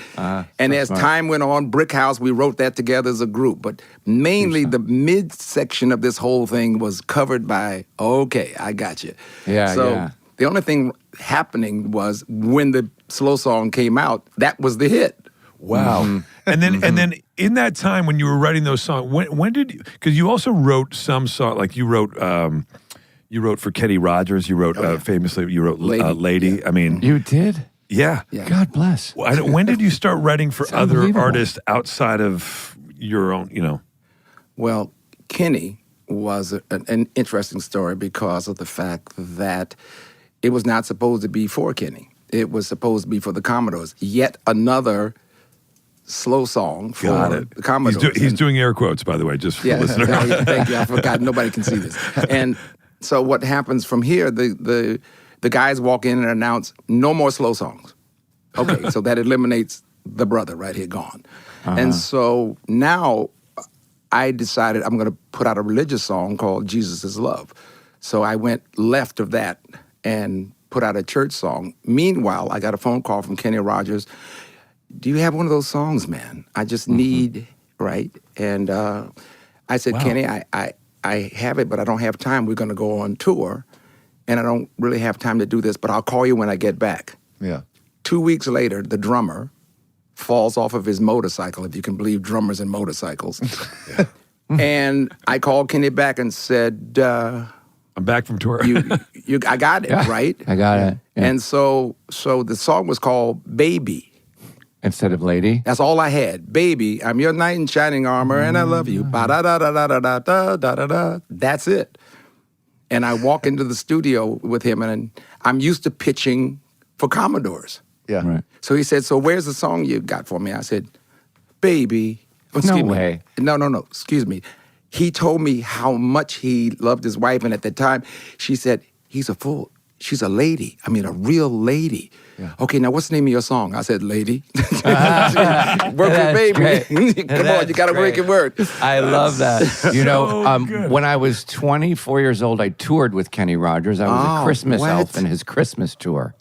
And as time went on, Brick House, we wrote that together as a group. But mainly the mid-section of this whole thing was covered by, okay, I got you. Yeah, so yeah. the only thing happening was when the slow song came out, that was the hit. Wow. And then in that time when you were writing those songs, when did you, because you also wrote some song, like you wrote for Kenny Rogers, you wrote famously, you wrote Lady. I mean, You did? yeah. God bless. When did you start writing for other unbelievable. artists outside of your own, Well, Kenny was an interesting story because of the fact that it was not supposed to be for Kenny. It was supposed to be for the Commodores. Yet another slow song for Got it. the Commodores. He's doing air quotes, by the way, just for listeners. Thank you. I forgot. Nobody can see this. And so what happens from here, the guys walk in and announce, no more slow songs. Okay, so that eliminates the brother right here, gone. And so now I decided I'm going to put out a religious song called Jesus is Love. So I went left of that and put out a church song. Meanwhile, I got a phone call from Kenny Rogers. Do you have one of those songs, man? I just need, right? And I said, Kenny, I have it, but I don't have time. We're going to go on tour, and I don't really have time to do this, but I'll call you when I get back. Yeah. 2 weeks later, the drummer falls off of his motorcycle, if you can believe drummers and motorcycles. And I called Kenny back and said, I'm back from tour. I got it, right? I got it. Yeah. And so the song was called Baby. Instead of Lady? That's all I had. Baby, I'm your knight in shining armor, and I love you. Ba-da-da-da-da-da-da-da-da-da. That's it. And I walk into the studio with him, and I'm used to pitching for Commodores. Yeah. Right. So he said, so where's the song you got for me? I said, Baby. No way. No, excuse me. He told me how much he loved his wife, and at the time, she said, she's a lady. I mean, a real lady. Yeah. Okay, now what's the name of your song? I said, Lady. Work with Baby. Come on, you got to make it work. I love that. You know, good. when I was 24 years old, I toured with Kenny Rogers. I was a Christmas elf in his Christmas tour.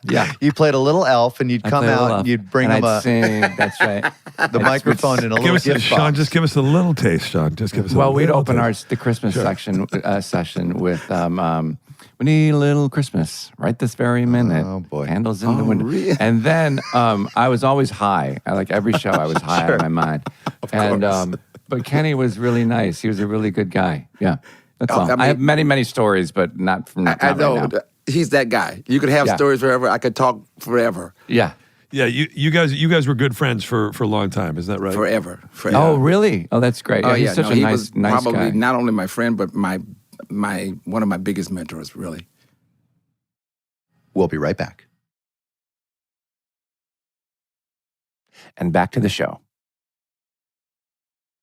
Yeah. You played a little elf, and you'd come out and you'd bring him I'd sing. That's right. the microphone and a little gift Sean, box. just give us a little taste, Sean. Just give us a Well, little we'd open taste. the Christmas session with we need a little Christmas right this very minute. Oh, boy. Candles in the window. really? And then I was always high. Like every show, I was high out of my mind. But Kenny was really nice. He was a really good guy. Yeah, that's all. I mean- I have many, many stories, but not from I not know. right now. He's that guy. You could have Yeah. stories forever. I could talk forever. Yeah. Yeah, you guys were good friends for a long time, isn't that right? Forever. Oh, really? Oh, that's great. Yeah, he's such a he nice, was nice probably guy. not only my friend, but my one of my biggest mentors, really. We'll be right back. And back to the show.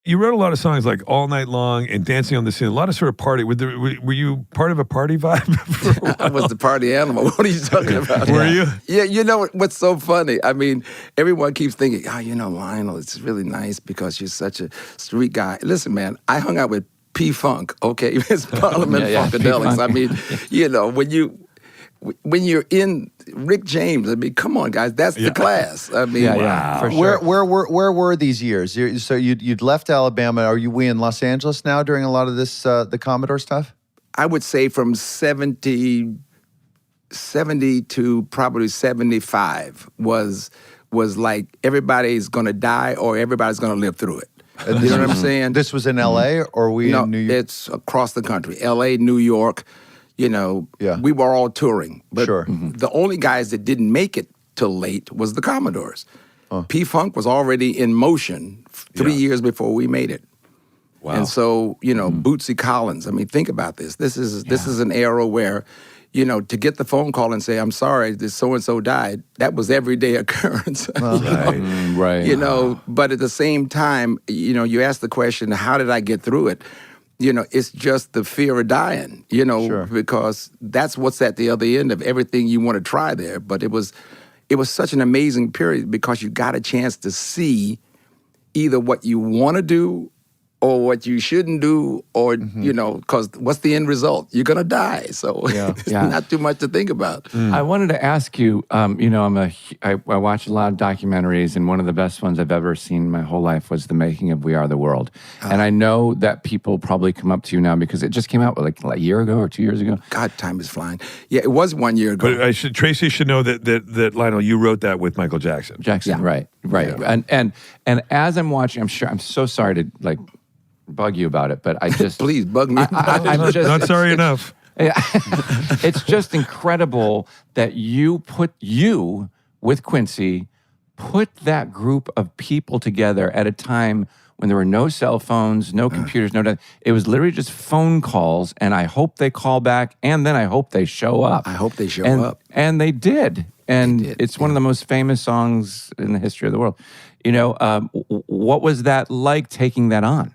You wrote a lot of songs like All Night Long and Dancing on the Ceiling, a lot of sort of party. Were you part of a party vibe? I was the party animal. What are you talking about? Were you? Yeah, you know what's so funny? I mean, everyone keeps thinking, Lionel, it's really nice because you're such a street guy. Listen, man, I hung out with P-Funk, okay? It's Parliament Funkadelics. P-Funk. I mean, when you're in Rick James, I mean, come on, guys, that's the class. I mean, For sure. Where were these years? So you'd left Alabama. Are we in Los Angeles now during a lot of this the Commodore stuff? I would say from 70 to probably 75 was like everybody's going to die or everybody's going to live through it. You know what I'm saying? This was in L.A. or we No, in New York? it's across the country. L.A., New York, we were all touring. But Sure. the only guys that didn't make it till late was the Commodores. P-Funk was already in motion 3 years before we made it. Wow. And so, Bootsy Collins, I mean, think about this. This is an era where, to get the phone call and say, I'm sorry, this so-and-so died, that was everyday occurrence. Right. But at the same time, you ask the question, how did I get through it? It's just the fear of dying, because that's what's at the other end of everything you want to try there. But it was such an amazing period because you got a chance to see either what you want to do or what you shouldn't do, or, because what's the end result? You're going to die. So it's not too much to think about. I wanted to ask you, I watch a lot of documentaries, and one of the best ones I've ever seen in my whole life was the making of We Are the World. And I know that people probably come up to you now because it just came out like a year ago or 2 years ago. God, time is flying. Yeah, it was 1 year ago. But Tracy should know that Lionel, you wrote that with Michael Jackson. Right. Yeah. And as I'm watching, I'm so sorry to bug you about it, but I just please bug me. I'm just not sorry enough. It's just incredible that you with Quincy put that group of people together at a time when there were no cell phones, no computers, it was literally just phone calls, and I hope they call back, and then I hope they show up. I hope they show up. And they did. And it's one of the most famous songs in the history of the world. What was that like taking that on?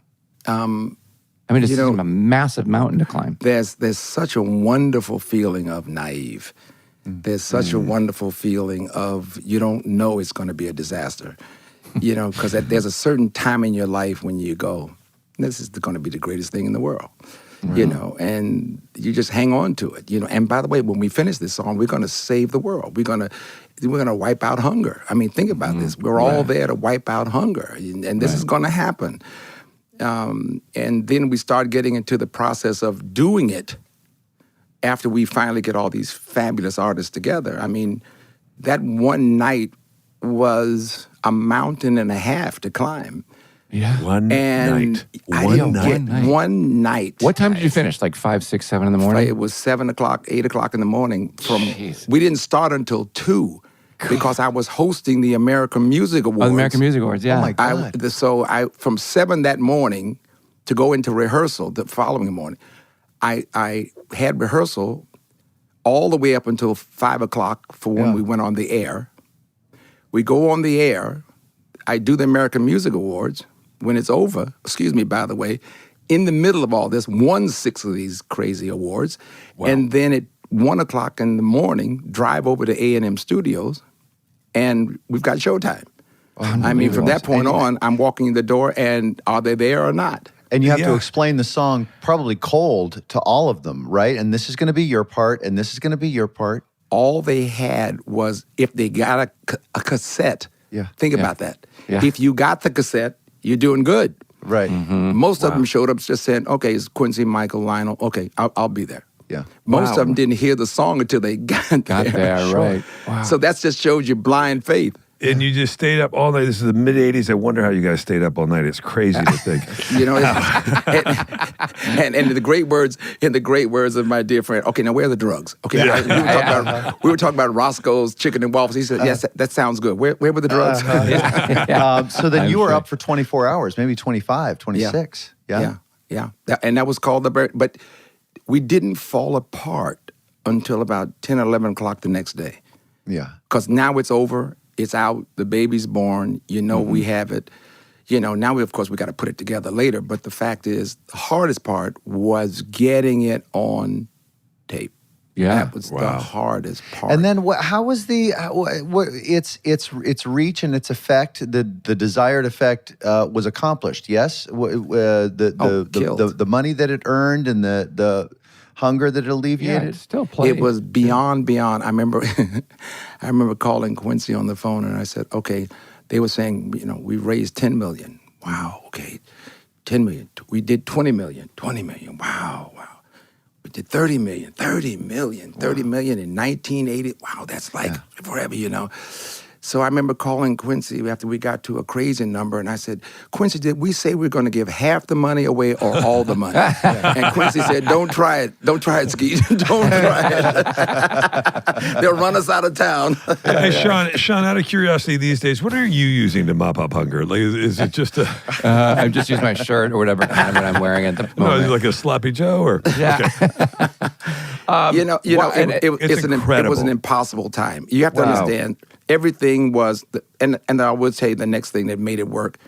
This is a massive mountain to climb. There's such a wonderful feeling of naive. There's such a wonderful feeling of you don't know it's going to be a disaster. Because there's a certain time in your life when you go, this is going to be the greatest thing in the world. And you just hang on to it. And by the way, when we finish this song, we're going to save the world. We're going to wipe out hunger. I mean, think about this. We're all there to wipe out hunger, and this is going to happen. And then we start getting into the process of doing it after we finally get all these fabulous artists together. I mean, that one night was a mountain and a half to climb. Yeah. One night. One night. What time did you finish? Like 5, 6, 7 in the morning? It was 7 o'clock, 8 o'clock in the morning. We didn't start until 2. Because I was hosting the American Music Awards. Oh, the American Music Awards, yeah. Oh, my God. So from 7 that morning to go into rehearsal the following morning, I had rehearsal all the way up until 5 o'clock for when we went on the air. We go on the air. I do the American Music Awards. When it's over, excuse me, by the way, in the middle of all this, won 6 of these crazy awards. Wow. And then at 1 o'clock in the morning, drive over to A&M Studios, and we've got showtime. I mean, from that point on, I'm walking in the door, and are they there or not? And you have to explain the song probably cold to all of them, right? And this is going to be your part, and this is going to be your part. All they had was if they got a cassette. Yeah. Think about that. Yeah. If you got the cassette, you're doing good. Right. Most of them showed up just saying, okay, it's Quincy, Michael, Lionel. Okay, I'll be there. Yeah. Most of them didn't hear the song until they got there. Right. Wow. So that just shows you blind faith. And you just stayed up all night. This is the mid-'80s. I wonder how you guys stayed up all night. It's crazy to think. And in the great words of my dear friend, okay, now where are the drugs? Okay, we were talking about Roscoe's Chicken and Waffles. He said, yes, that sounds good. Where were the drugs? So then you were up for 24 hours, maybe 25, 26. Yeah. And that was called but we didn't fall apart until about 10 or 11 o'clock the next day. Yeah. Because now it's over. It's out. The baby's born. We have it. Now we got to put it together later. But the fact is, the hardest part was getting it on tape. Yeah. That was the hardest part. And then how was its reach and its effect, the desired effect was accomplished, yes? The money that it earned and the hunger that it alleviated? Yeah, it's still playing. It was beyond. I remember calling Quincy on the phone and I said, okay, they were saying, we raised $10 million. Wow, okay, 10 million. We did 20 million, 20 million. Wow. We did 30 million in 1980. Wow, that's like forever, So I remember calling Quincy after we got to a crazy number, and I said, Quincy, did we say we're going to give half the money away or all the money? And Quincy said, don't try it. Don't try it, Skeet. Don't try it. They'll run us out of town. Hey, Sean, out of curiosity these days, what are you using to mop up hunger? Like, is it just a... I just use my shirt or whatever kind of what I'm wearing at the moment. No, is it like a sloppy Joe? Or Yeah. it's it was an impossible time. You have to understand, everything was, and I would say the next thing that made it work,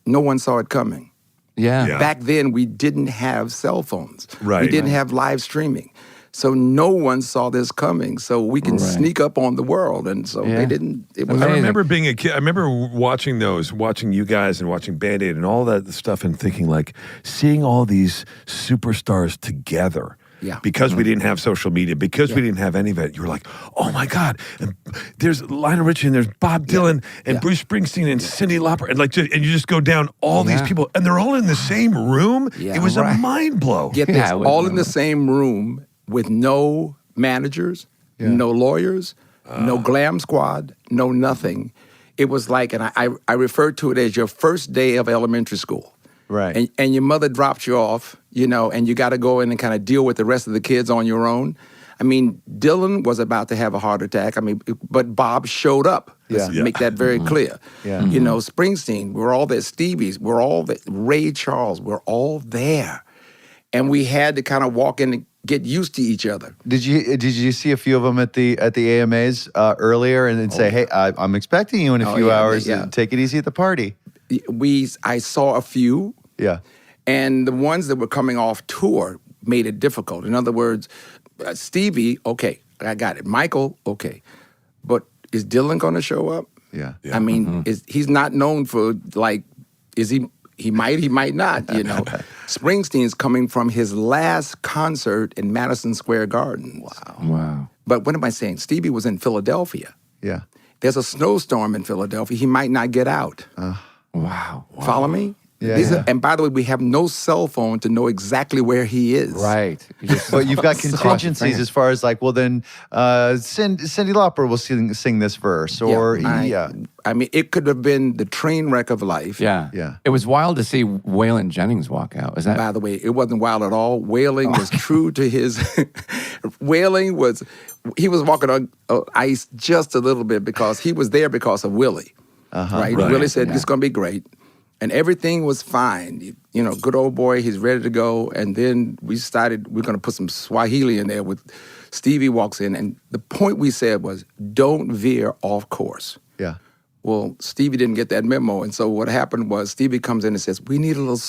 no one saw it coming. Yeah. Back then, we didn't have cell phones. Right. We didn't have live streaming. So no one saw this coming. So we can sneak up on the world. And so they didn't. It was I remember being a kid. I remember watching you guys and watching Band Aid and all that stuff and thinking, like, seeing all these superstars together. Yeah. Because we didn't have social media, because we didn't have any of it, you were like, oh my God, and there's Lionel Richie and there's Bob Dylan and Bruce Springsteen and Cyndi Lauper, and and you just go down all these people, and they're all in the same room. Yeah. It was a mind blow. Get this, all in the same room with no managers, no lawyers, no glam squad, no nothing. It was like, and I refer to it as your first day of elementary school. Right. And your mother dropped you off, and you got to go in and kind of deal with the rest of the kids on your own. I mean, Dylan was about to have a heart attack. But Bob showed up. Let's make that very clear. Yeah. Springsteen, we're all there. Stevie's, we're all there. Ray Charles, we're all there. And we had to kind of walk in and get used to each other. Did you see a few of them at the AMAs earlier and then say, hey, I'm expecting you in a few hours. Take it easy at the party. I saw a few. Yeah. And the ones that were coming off tour made it difficult. In other words, Stevie, okay, I got it. Michael, okay. But is Dylan going to show up? Yeah. I mean, he's not known for, like, is he? He might not, Springsteen's coming from his last concert in Madison Square Garden. Wow. But what am I saying? Stevie was in Philadelphia. Yeah. There's a snowstorm in Philadelphia. He might not get out. Wow. Follow me? Yeah. And by the way, we have no cell phone to know exactly where he is. Right. But you've got contingencies as far as like, well, then Cyndi Lauper will sing this verse, or I mean, it could have been the train wreck of life. Yeah. Yeah. It was wild to see Waylon Jennings walk out. Is that? By the way, it wasn't wild at all. Wailing was true to his. Wailing was, he was walking on ice just a little bit because he was there because of Willie. Right? Willie said, it's going to be great. And everything was fine. Good old boy, he's ready to go. And then we're going to put some Swahili in there with Stevie walks in. And the point we said was, don't veer off course. Yeah. Well, Stevie didn't get that memo. And so what happened was Stevie comes in and says, we need a little,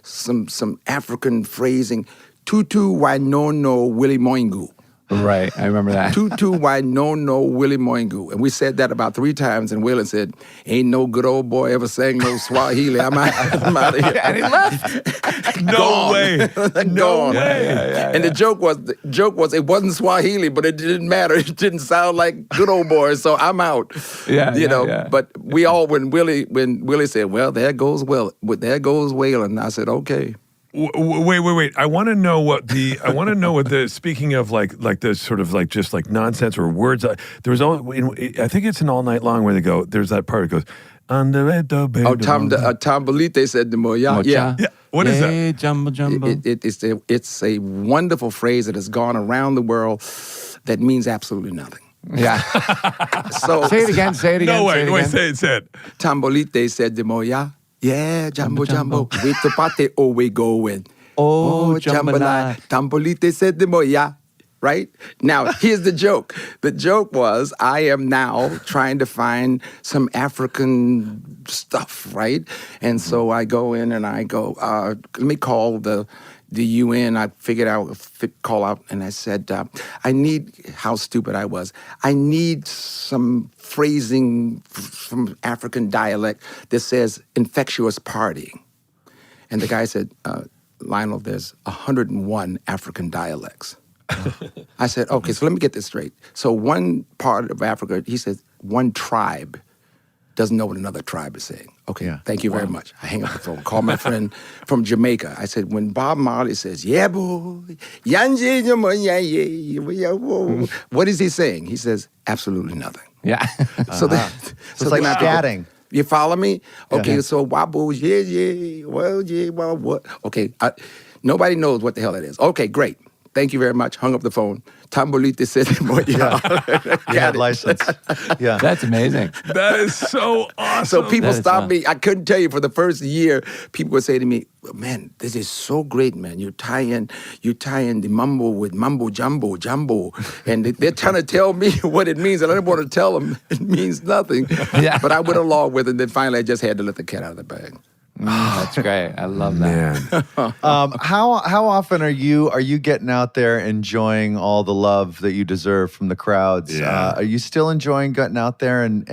some African phrasing. Tutu wainono Willie Moingu. Right, I remember that. Tutu wainono Willie Moingu. And we said that about 3 times, and Waylon said, ain't no good old boy ever sang no Swahili. I'm out of here. And he left. No way. No way. And the joke was it wasn't Swahili, but it didn't matter. It didn't sound like good old boy, so I'm out. But we all, when Willie said, well, there goes Waylon, I said, okay. Wait. I want to know what the speaking of like the sort of like just like nonsense or words. There was I think it's an All Night Long where they go. There's that part that goes. Tambolite said the moya. Yeah. What is that? Jumbo, jumbo. It's a wonderful phrase that has gone around the world that means absolutely nothing. Yeah. So say it again. No way. Wait. Say it. Tambolite said the moya. Yeah, jumbo. With the party, we going. Oh, jambalaya. Tambolite said the moya. Right? Now, here's the joke. The joke was, I am now trying to find some African stuff, right? And so I go in and I go, let me call the UN. I figured out, call out, and I said, how stupid I was. I need some phrasing from African dialect that says infectious partying. And the guy said, Lionel, there's 101 African dialects. I said, okay, so let me get this straight. So one part of Africa, he says, one tribe doesn't know what another tribe is saying. Okay, thank you very much. I hang up the phone, call my friend from Jamaica. I said, when Bob Marley says, yeah, boy, what is he saying? He says, absolutely nothing. Yeah. So, So it's like then I scatting. You follow me? Okay, Yeah. so wobbles, well, what? Okay, nobody knows what the hell it is. Okay, great. Thank you very much. Hung up the phone. Tambolite said, You had license. Yeah. That's amazing. That is so awesome. So people That is stopped fun. me. I couldn't tell you for the first year. People would say to me, "Man, this is so great, man. You tie in the mumbo with mumbo jumbo, and they're trying to tell me what it means, and I didn't want to tell them it means nothing. Yeah. But I went along with it. And then finally, I just had to let the cat out of the bag. That's great. I love that. Man. How often are you getting out there enjoying all the love that you deserve from the crowds? Yeah. Are you still enjoying getting out there and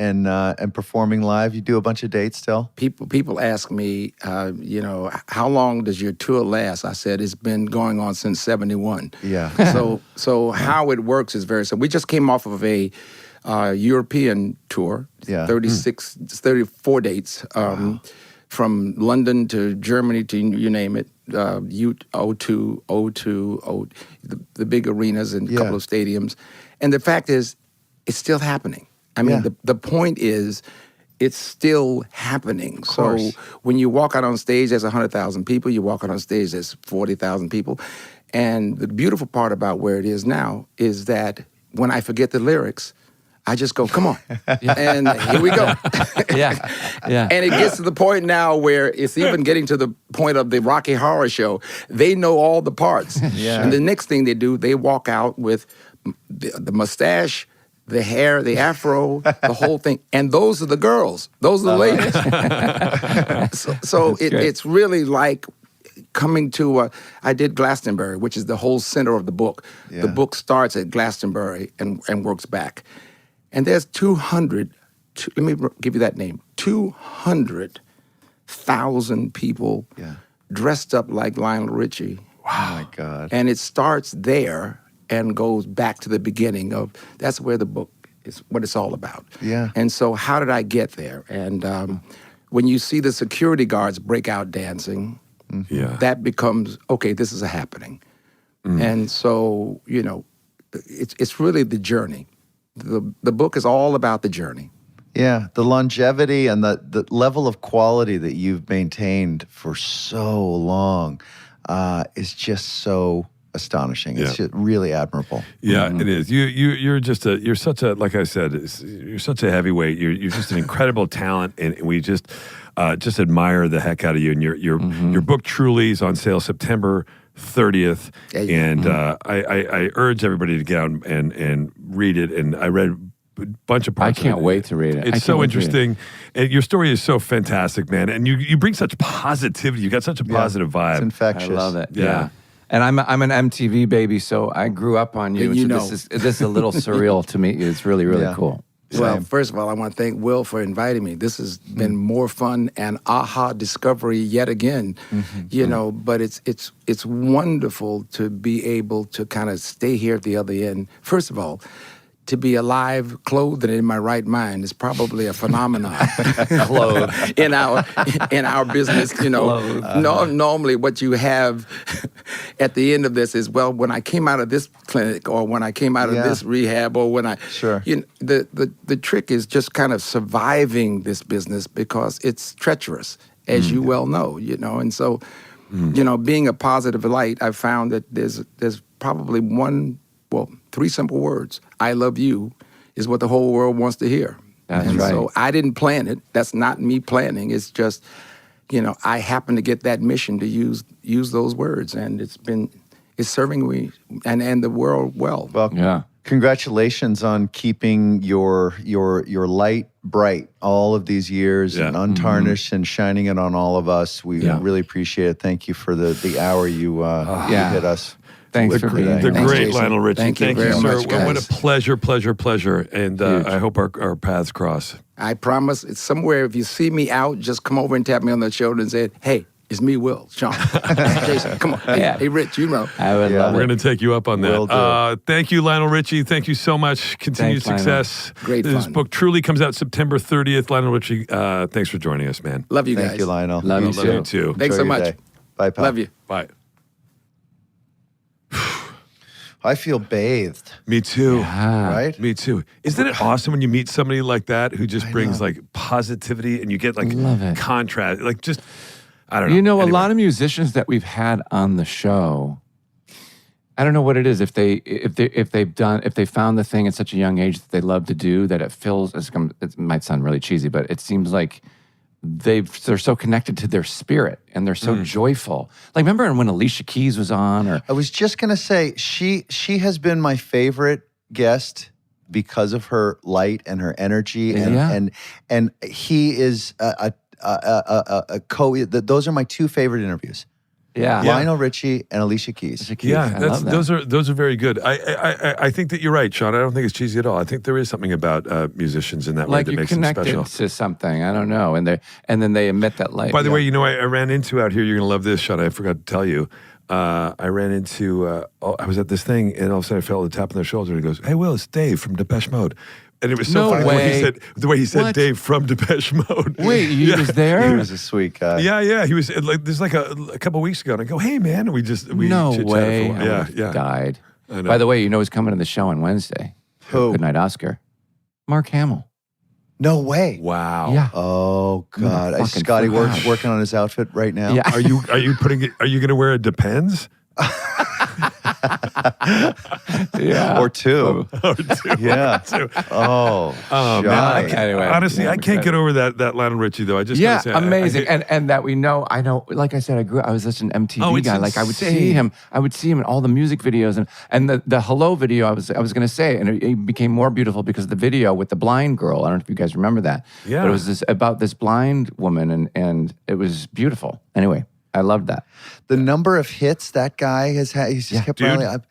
performing live? You do a bunch of dates still? People ask me, how long does your tour last? I said it's been going on since '71. Yeah. So how it works is very simple. We just came off of a European tour, Yeah. 34 dates, from London to Germany to you name it, O2, the big arenas and a couple of stadiums. And the fact is, it's still happening. I mean, the point is, it's still happening. So when you walk out on stage, there's 100,000 people. You walk out on stage, there's 40,000 people. And the beautiful part about where it is now is that when I forget the lyrics, I just go, come on. And here we go. Yeah. And it gets to the point now where it's even getting to the point of the Rocky Horror Show. They know all the parts. Yeah. And the next thing they do, they walk out with the mustache, the hair, the afro, the whole thing. And those are the girls. Those are the ladies. So it's really like coming to, I did Glastonbury, which is the whole center of the book. Yeah. The book starts at Glastonbury and works back. And there's 200, let me give you that name, 200,000 people dressed up like Lionel Richie. Wow. Oh my God. And it starts there and goes back to the beginning of, that's where the book is, what it's all about. Yeah. And so how did I get there? And when you see the security guards break out dancing, that becomes, okay, this is a happening. And so, it's really the journey. The book is all about the journey. Yeah, the longevity and the level of quality that you've maintained for so long is just so astonishing. It's just really admirable. Yeah, it is. You're such a, like I said, you're such a heavyweight. You're just an incredible talent, and we just admire the heck out of you. And your book truly is on sale September 30th, and I urge everybody to get out and read it. And I read a bunch of parts. I can't wait to read it. It's so interesting, and your story is so fantastic, man. And you bring such positivity. You got such a positive vibe. It's infectious. I love it. Yeah. And I'm an MTV baby, so I grew up on you. And So this is a little surreal to me. It's really, really cool. Well, first of all, I want to thank Will for inviting me. This has been more fun and aha discovery yet again. But it's wonderful to be able to kind of stay here at the other end. First of all, to be alive, clothed, and in my right mind is probably a phenomenon. Clothed. in our business, normally what you have at the end of this is, well, when I came out of this clinic, or when I came out of this rehab, or when I, the trick is just kind of surviving this business because it's treacherous, as you well know, and so, being a positive light, I found that there's probably three simple words. I love you is what the whole world wants to hear. That's right. So I didn't plan it. That's not me planning. It's just, I happen to get that mission to use those words, and it's serving me and the world well. Well, congratulations on keeping your light bright all of these years and untarnished and shining it on all of us. We really appreciate it. Thank you for the hour you hit us. Thanks for being here. The great Jason. Lionel Richie. Thank you very sir. much, guys. What a pleasure. And I hope our paths cross. I promise it's somewhere. If you see me out, just come over and tap me on the shoulder and say, hey, it's me, Will, Sean, Jason, come on. Hey, Rich, I would love We're it. going to take you up on that. Thank you, Lionel Richie. Thank you so much. Continued Thanks, success. Great This fun. book truly comes out September 30th. Lionel Richie, thanks for joining us, man. Love you guys. Thank you, Lionel. Love you Love you too. Thanks so Enjoy your much. day. Bye, pal. Love you. Bye. I feel bathed. Me too. Right? Me too. Isn't it awesome when you meet somebody like that who just brings like positivity and you get like Love it. contrast, like just I don't know. You know, Anyway. a lot of musicians that we've had on the show, I don't know what it is. If they found the thing at such a young age that they love to do, that it might sound really cheesy, but it seems like they're so connected to their spirit and they're so joyful. Like remember when Alicia Keys was on? Or I was just gonna say she has been my favorite guest because of her light and her energy, and he is a those are my two favorite interviews. yeah, Lionel Richie and Alicia Keys. I love that. those are very good. I think that you're right, Sean. I don't think it's cheesy at all. I think there is something about musicians in that way like that you're makes them connected special. to something. I don't know, and then they emit that light. By the way, you know, I ran into out here. You're gonna love this, Sean. I forgot to tell you. I ran into. I was at this thing, and all of a sudden I felt a tap on the shoulder. And he goes, "Hey, Will, it's Dave from Depeche Mode." And it was so No funny way. the way he said What? Dave from Depeche Mode. Wait, he was there? He was a sweet guy. Yeah. He was like this, like a couple weeks ago, and I go, "Hey, man," and we No chit-chatted way. for a while. Yeah. Died. I know. By the way, you know who's coming to the show on Wednesday? Who? Good night, Oscar. Mark Hamill. No way. Wow. Yeah. Oh God. Fucking Scotty flash. working on his outfit right now. Yeah. Are you putting it? Are you going to wear a Depends? Yeah. Or two. Yeah. Oh, Man, Johnny. Anyway, honestly, yeah, I I'm can't excited. get over that Lionel Richie though. I just Yeah, gotta say, amazing, I and that I know. Like I said, I was such an MTV Oh, it's guy. Like I would insane. see him in all the music videos, and the Hello video. I was going to say, and it became more beautiful because of the video with the blind girl. I don't know if you guys remember that. Yeah. but it was about this blind woman, and it was beautiful. Anyway, I loved that. The number of hits that guy has had, he's just kept dude. running.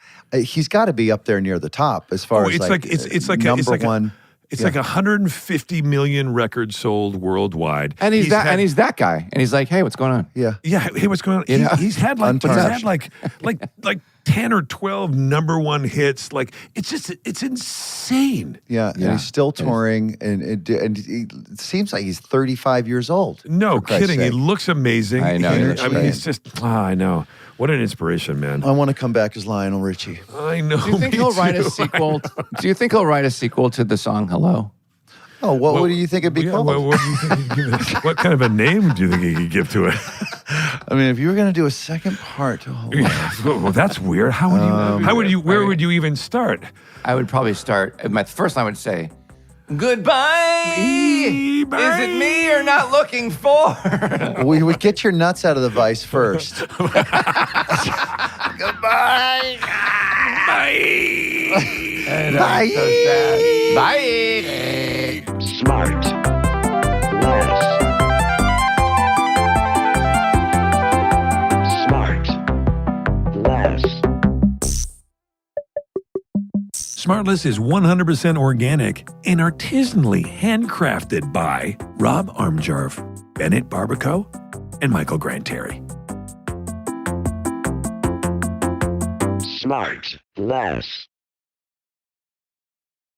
He's got to be up there near the top as far as it's like number one. It's like 150 million records sold worldwide. And he's that guy, and he's like, hey, what's going on? Yeah. Yeah, hey, what's going on? You know? He's had Untouched. like 10 or 12 number one hits. Like it's insane. Yeah, and he's still touring, and it seems like he's 35 years old. No for Christ's kidding. He sake. looks amazing. I know, he looks I mean, great. it's just I know. What an inspiration, man. I want to come back as Lionel Richie. I know. Do you think me he'll write a too. sequel? Do you think he'll write a sequel to the song Hello? Oh, what do you think it'd be called? What do you think he'd give it? What kind of a name do you think he could give to it? I mean, if you were going to do a second part to Hello, Well, that's weird. How would you? Where would you even start? I would probably start. My first line would say, "Goodbye. Is it me you're not looking for?" we would get your nuts out of the vice first. Goodbye. And Bye. so sad. Bye. SmartLess. SmartLess is 100% organic and artisanally handcrafted by Rob Armjarv, Bennett Barbaco, and Michael Granteri. SmartLess.